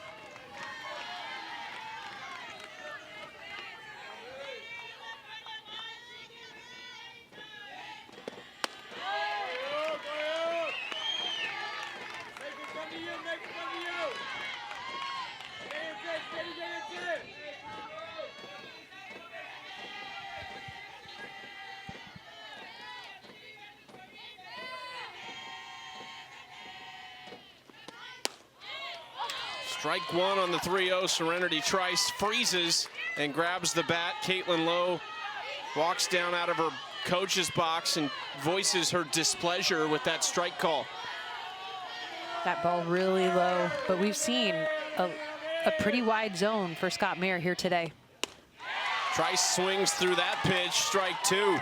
Strike 1 on the 3-0. Serenity Trice freezes and grabs the bat. Caitlin Lowe walks down out of her coach's box and voices her displeasure with that strike call. That ball really low, but we've seen a pretty wide zone for Scott Mayer here today. Trice swings through that pitch, strike 2.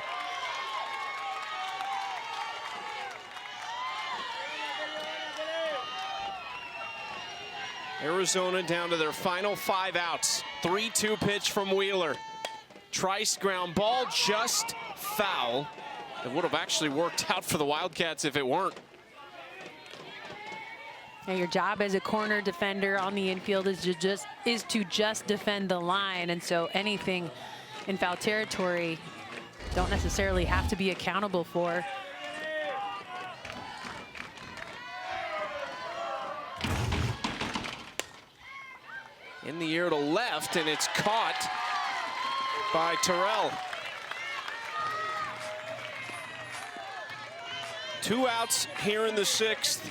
Arizona down to their final 5 outs. 3-2 pitch from Wheeler. Trice ground ball, just foul. It would have actually worked out for the Wildcats if it weren't. Now your job as a corner defender on the infield is to just defend the line, and so anything in foul territory don't necessarily have to be accountable for. In the air to left, and it's caught by Terrell. 2 outs here in the 6th.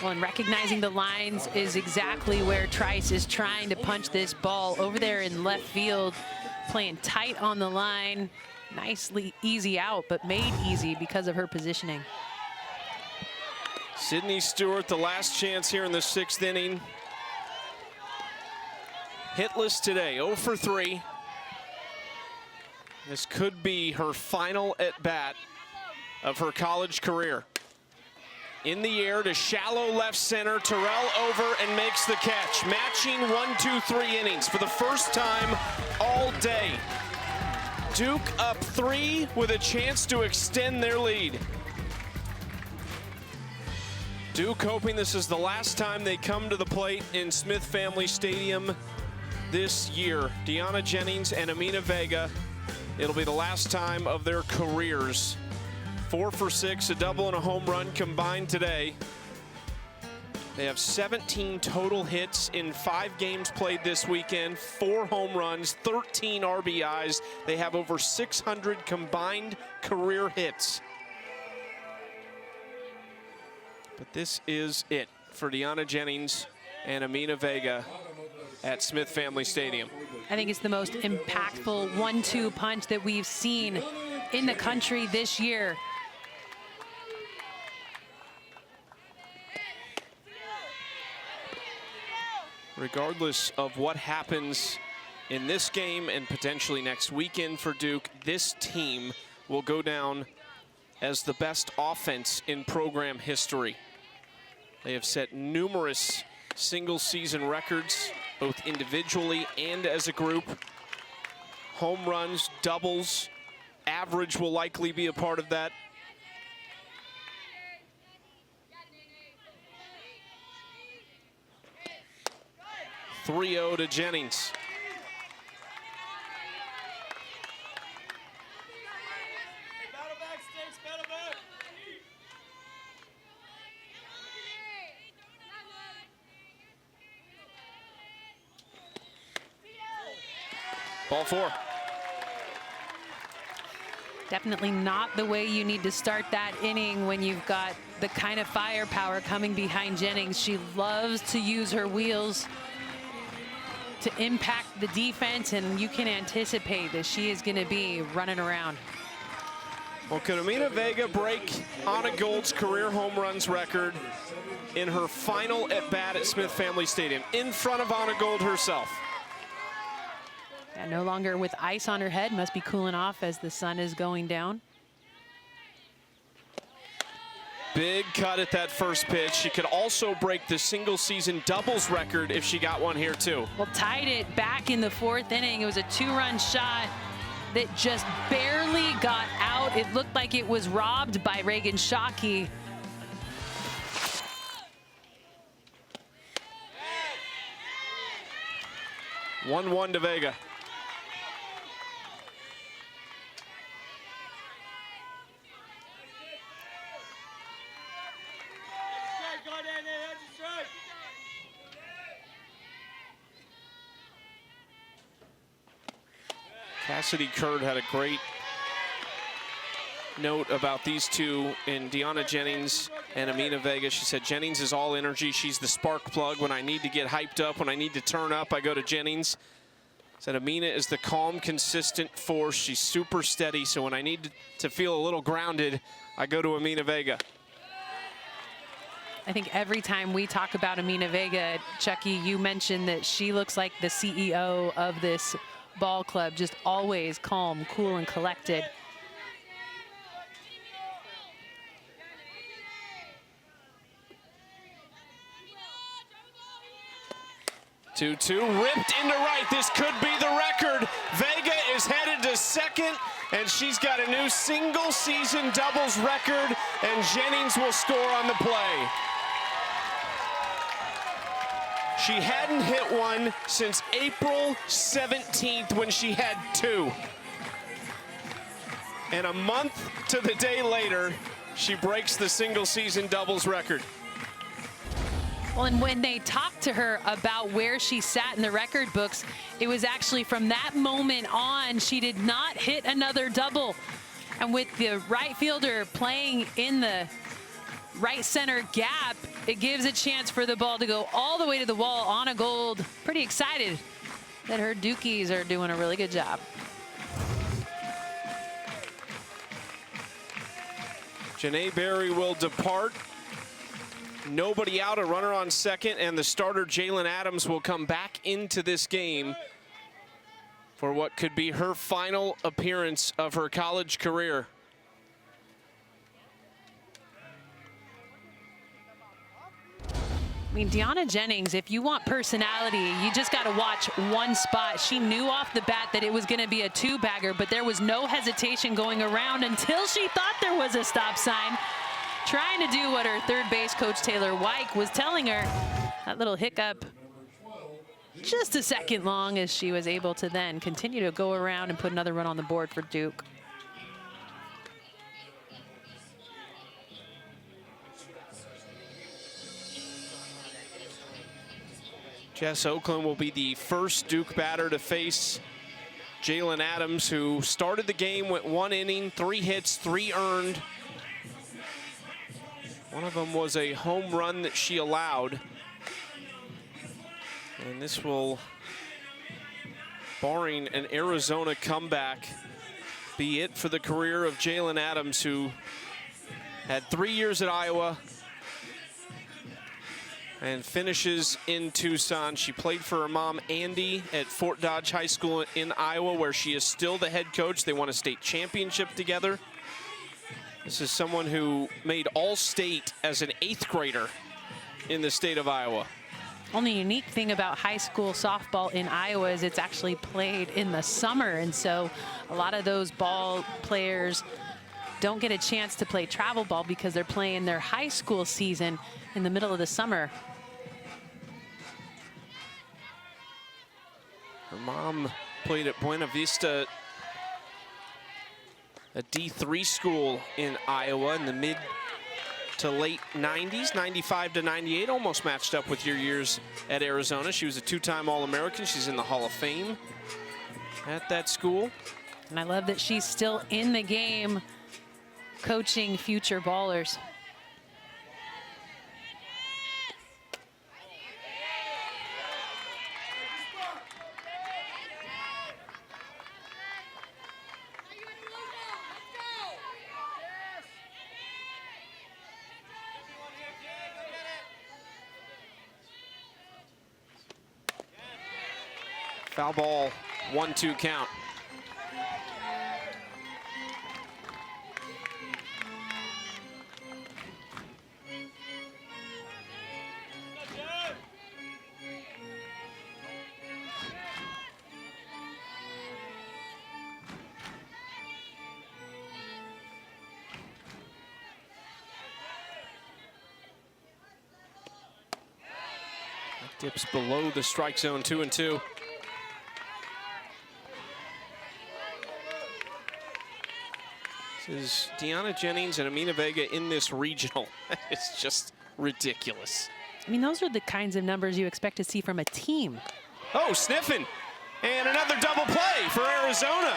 Well, and recognizing the lines is exactly where Trice is trying to punch this ball over there in left field, playing tight on the line. Nicely easy out, but made easy because of her positioning. Sydney Stewart, the last chance here in the 6th inning. Hitless today, 0 for 3. This could be her final at-bat of her college career. In the air to shallow left center, Terrell over and makes the catch. Matching 1, 2, 3 innings for the first time all day. Duke up 3 with a chance to extend their lead. Duke hoping this is the last time they come to the plate in Smith Family Stadium this year. Deanna Jennings and Amina Vega, it'll be the last time of their careers. 4 for 6, a double and a home run combined today. They have 17 total hits in 5 games played this weekend, 4 home runs, 13 RBIs. They have over 600 combined career hits. But this is it for Deanna Jennings and Amina Vega at Smith Family Stadium. I think it's the most impactful 1-2 punch that we've seen in the country this year. Regardless of what happens in this game and potentially next weekend for Duke, this team will go down as the best offense in program history. They have set numerous single-season records, both individually and as a group. Home runs, doubles, average will likely be a part of that. .3-0 to Jennings. Ball 4. Definitely not the way you need to start that inning when you've got the kind of firepower coming behind Jennings. She loves to use her wheels to impact the defense, and you can anticipate that she is going to be running around. Well, could Amina Vega break Anna Gold's career home runs record in her final at-bat at Smith Family Stadium in front of Anna Gold herself? Yeah, no longer with ice on her head, must be cooling off as the sun is going down. Big cut at that first pitch. She could also break the single-season doubles record if she got one here, too. Well, tied it back in the 4th inning. It was a 2-run shot that just barely got out. It looked like it was robbed by Reagan Shockey. (1-1) to Vega. Cassidy Curd had a great note about these two in Deanna Jennings and Amina Vega. She said Jennings is all energy. She's the spark plug. When I need to get hyped up, when I need to turn up, I go to Jennings. Said Amina is the calm, consistent force. She's super steady. So when I need to feel a little grounded, I go to Amina Vega. I think every time we talk about Amina Vega, Chucky, you mentioned that she looks like the CEO of this ball club, just always calm, cool, and collected. Two, ripped into right. This could be the record. Vega is headed to second, and she's got a new single-season doubles record, and Jennings will score on the play. She hadn't hit one since April 17th when she had 2. And a month to the day later, she breaks the single-season doubles record. Well, and when they talked to her about where she sat in the record books, it was actually from that moment on, she did not hit another double. And with the right fielder playing in the right center gap, it gives a chance for the ball to go all the way to the wall on a gold. Pretty excited that her Dukies are doing a really good job. Janae Berry will depart. Nobody out, a runner on second, and the starter Jalen Adams will come back into this game for what could be her final appearance of her college career. I mean, Deanna Jennings, if you want personality, you just got to watch one spot. She knew off the bat that it was going to be a two-bagger, but there was no hesitation going around until she thought there was a stop sign, trying to do what her third base coach Taylor Wyke was telling her. That little hiccup just a second long, as she was able to then continue to go around and put another run on the board for Duke. Jess Oakland will be the first Duke batter to face Jalen Adams, who started the game, went 1 inning, 3 hits, 3 earned. One of them was a home run that she allowed. And this will, barring an Arizona comeback, be it for the career of Jalen Adams, who had 3 years at Iowa and finishes in Tucson. She played for her mom, Andy, at Fort Dodge High School in Iowa, where she is still the head coach. They won a state championship together. This is someone who made All-State as an 8th grader in the state of Iowa. Only unique thing about high school softball in Iowa is it's actually played in the summer, and so a lot of those ball players don't get a chance to play travel ball because they're playing their high school season in the middle of the summer. Her mom played at Buena Vista, a D3 school in Iowa in the mid to late 90s, 95 to 98, almost matched up with your years at Arizona. She was a 2-time All-American. She's in the Hall of Fame at that school. And I love that she's still in the game coaching future ballers. Foul ball, 1-2 count. Dips below the strike zone, 2-2. This is Deanna Jennings and Amina Vega in this regional. It's just ridiculous. I mean, those are the kinds of numbers you expect to see from a team. Oh, sniffing. And another double play for Arizona.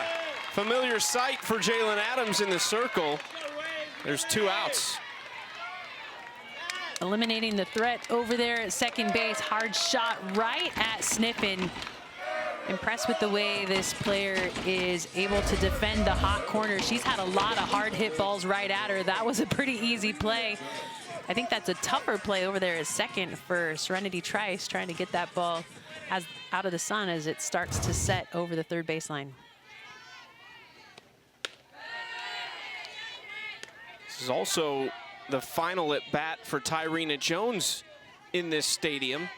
Familiar sight for Jalen Adams in the circle. There's 2 outs. Eliminating the threat over there at second base. Hard shot right at Sniffin. Impressed with the way this player is able to defend the hot corner. She's had a lot of hard hit balls right at her. That was a pretty easy play. I think that's a tougher play over there at second for Serenity Trice, trying to get that ball out of the sun as it starts to set over the third baseline. This is also the final at bat for Tyrena Jones in this stadium.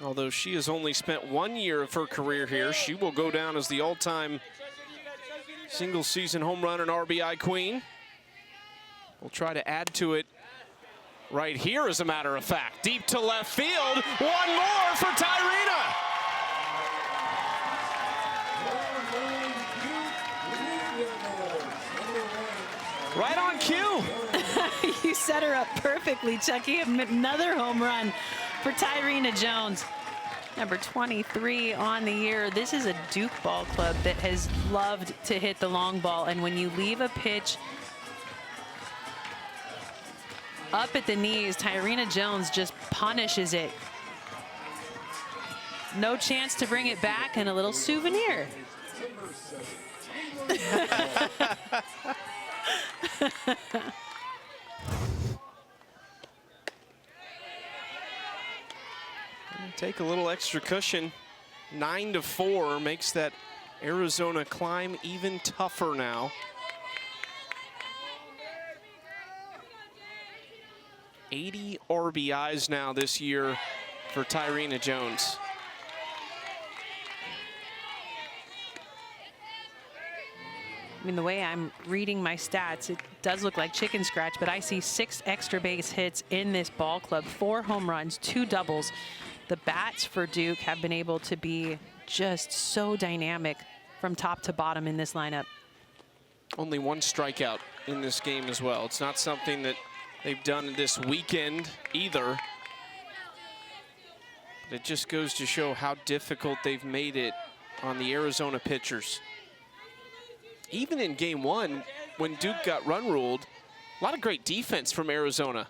Although she has only spent 1 year of her career here, she will go down as the all-time single season home run and RBI queen. We'll try to add to it right here, as a matter of fact. Deep to left field, 1 more for Tyrena. Right on cue. You set her up perfectly, Chucky. Another home run for Tyrena Jones. Number 23 on the year. This is a Duke ball club that has loved to hit the long ball. And when you leave a pitch up at the knees. Tyrena Jones just punishes it. No chance to bring it back, and a little souvenir. Take a little extra cushion. 9-4 makes that Arizona climb even tougher now. 80 RBIs now this year for Tyrena Jones. I mean, the way I'm reading my stats, it does look like chicken scratch, but I see 6 extra base hits in this ball club, 4 home runs, 2 doubles. The bats for Duke have been able to be just so dynamic from top to bottom in this lineup. Only 1 strikeout in this game as well. It's not something that they've done this weekend either. But it just goes to show how difficult they've made it on the Arizona pitchers. Even in game 1, when Duke got run ruled, a lot of great defense from Arizona.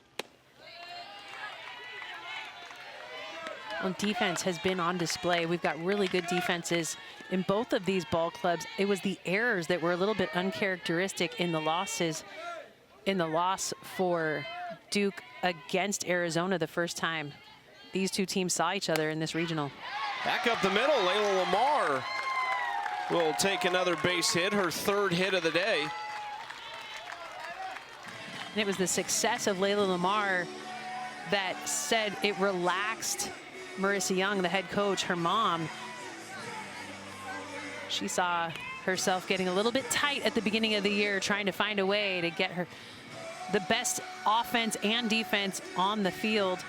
Well, defense has been on display. We've got really good defenses in both of these ball clubs. It was the errors that were a little bit uncharacteristic in the losses, in the loss for Duke against Arizona the first time these two teams saw each other in this regional. Back up the middle, Layla Lamar will take another base hit, her 3rd hit of the day. And it was the success of Layla Lamar that said it relaxed Marissa Young, the head coach, her mom. She saw herself getting a little bit tight at the beginning of the year, trying to find a way to get her the best offense and defense on the field.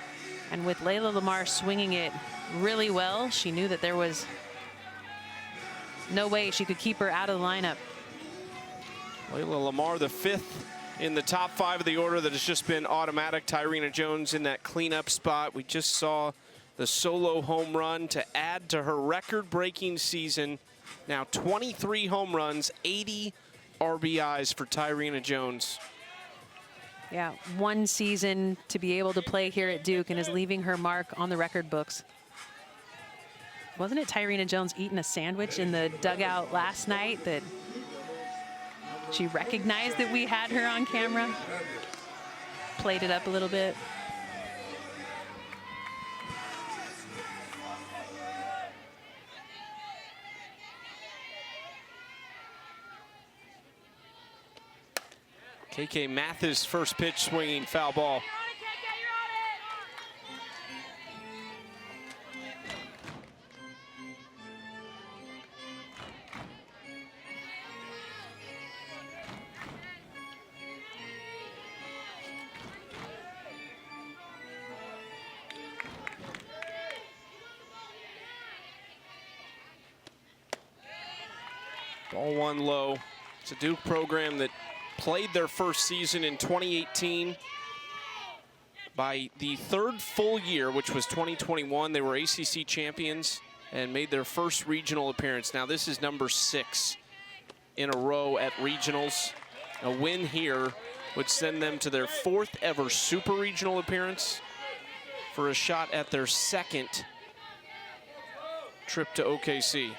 And with Layla Lamar swinging it really well, she knew that there was no way she could keep her out of the lineup. Layla Lamar, the 5th in the top 5 of the order that has just been automatic. Tyrena Jones in that cleanup spot. We just saw the solo home run to add to her record-breaking season. Now 23 home runs, 80 RBIs for Tyrena Jones. Yeah, 1 season to be able to play here at Duke and is leaving her mark on the record books. Wasn't it Tyrena Jones eating a sandwich in the dugout last night that she recognized that we had her on camera? Played it up a little bit. KK Mathis, first pitch swinging, foul ball. Ball 1 low. It's a Duke program that played their first season in 2018. By the 3rd full year, which was 2021, they were ACC champions and made their first regional appearance. Now this is number 6 in a row at regionals. A win here would send them to their 4th ever super regional appearance for a shot at their 2nd trip to OKC.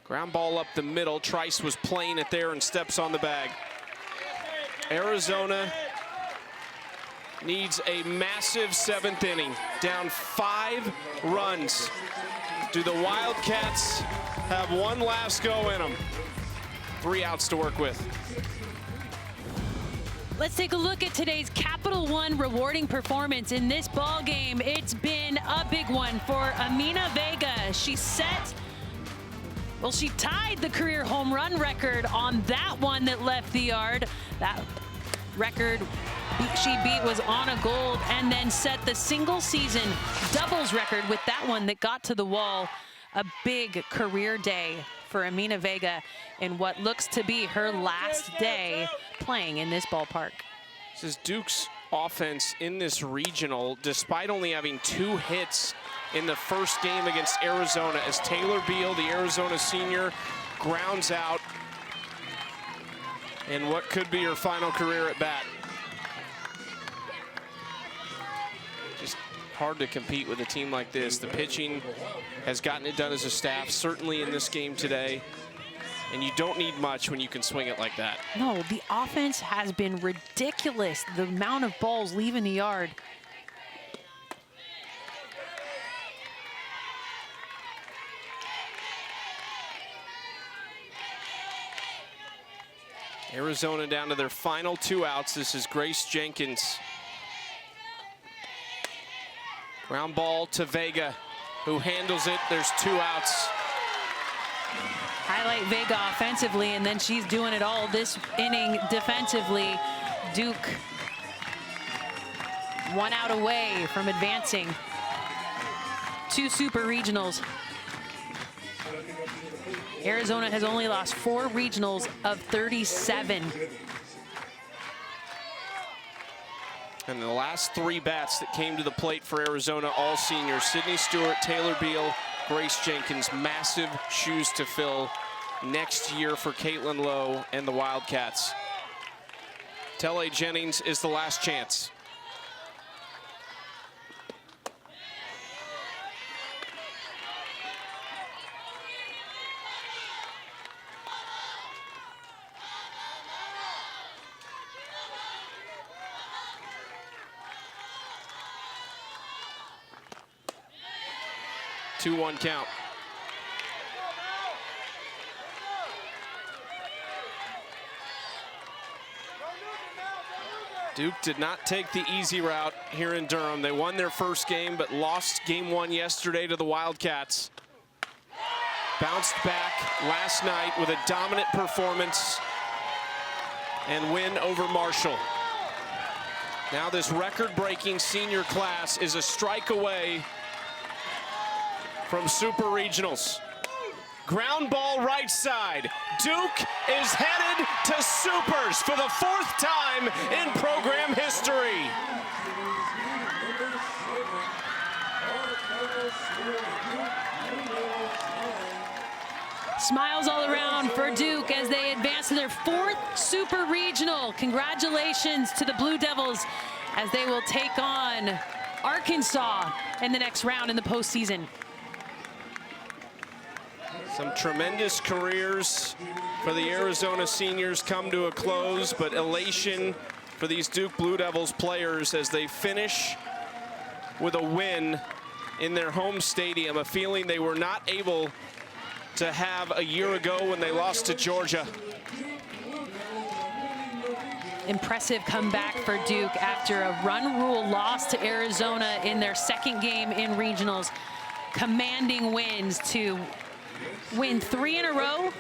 Ground ball up the middle. Trice was playing it there and steps on the bag. Arizona needs a massive 7th inning. Down 5 runs. Do the Wildcats have one last go in them? 3 outs to work with. Let's take a look at today's Capital One rewarding performance in this ball game. It's been a big one for Amina Vega. She tied the career home run record on that one that left the yard. That record she beat was Anna Gold, and then set the single season doubles record with that one that got to the wall. A big career day for Amina Vega in what looks to be her last day playing in this ballpark. This is Duke's offense in this regional, despite only having 2 hits in the first game against Arizona, as Taylor Beal, the Arizona senior, grounds out in what could be her final career at bat. Just hard to compete with a team like this. The pitching has gotten it done as a staff, certainly in this game today. And you don't need much when you can swing it like that. No, the offense has been ridiculous. The amount of balls leaving the yard. Arizona down to their final 2 outs. This is Grace Jenkins. Ground ball to Vega, who handles it. There's 2 outs. Highlight Vega offensively, and then she's doing it all this inning defensively. Duke 1 out away from advancing. 2 super regionals. Arizona has only lost 4 regionals of 37. And the last 3 bats that came to the plate for Arizona, all seniors. Sydney Stewart, Taylor Beal, Grace Jenkins. Massive shoes to fill next year for Caitlin Lowe and the Wildcats. Telle Jennings is the last chance. Two-one count. Duke did not take the easy route here in Durham. They won their first game, but lost game 1 yesterday to the Wildcats. Bounced back last night with a dominant performance and win over Marshall. Now this record-breaking senior class is a strike away from Super Regionals. Ground ball right side. Duke is headed to Supers for the 4th time in program history. Smiles all around for Duke as they advance to their 4th Super Regional. Congratulations to the Blue Devils as they will take on Arkansas in the next round in the postseason. Some tremendous careers for the Arizona seniors come to a close, but elation for these Duke Blue Devils players as they finish with a win in their home stadium, a feeling they were not able to have a year ago when they lost to Georgia. Impressive comeback for Duke after a run rule loss to Arizona in their 2nd game in regionals. Commanding wins to win 3 in a row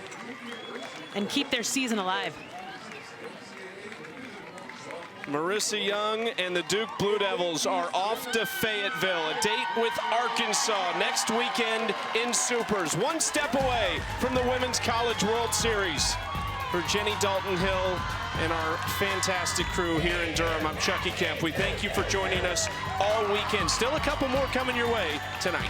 and keep their season alive. Marissa Young and the Duke Blue Devils are off to Fayetteville. A date with Arkansas next weekend in Supers. 1 step away from the Women's College World Series. For Jenny Dalton-Hill and our fantastic crew here in Durham, I'm Chucky Kemp. We thank you for joining us all weekend. Still a couple more coming your way tonight.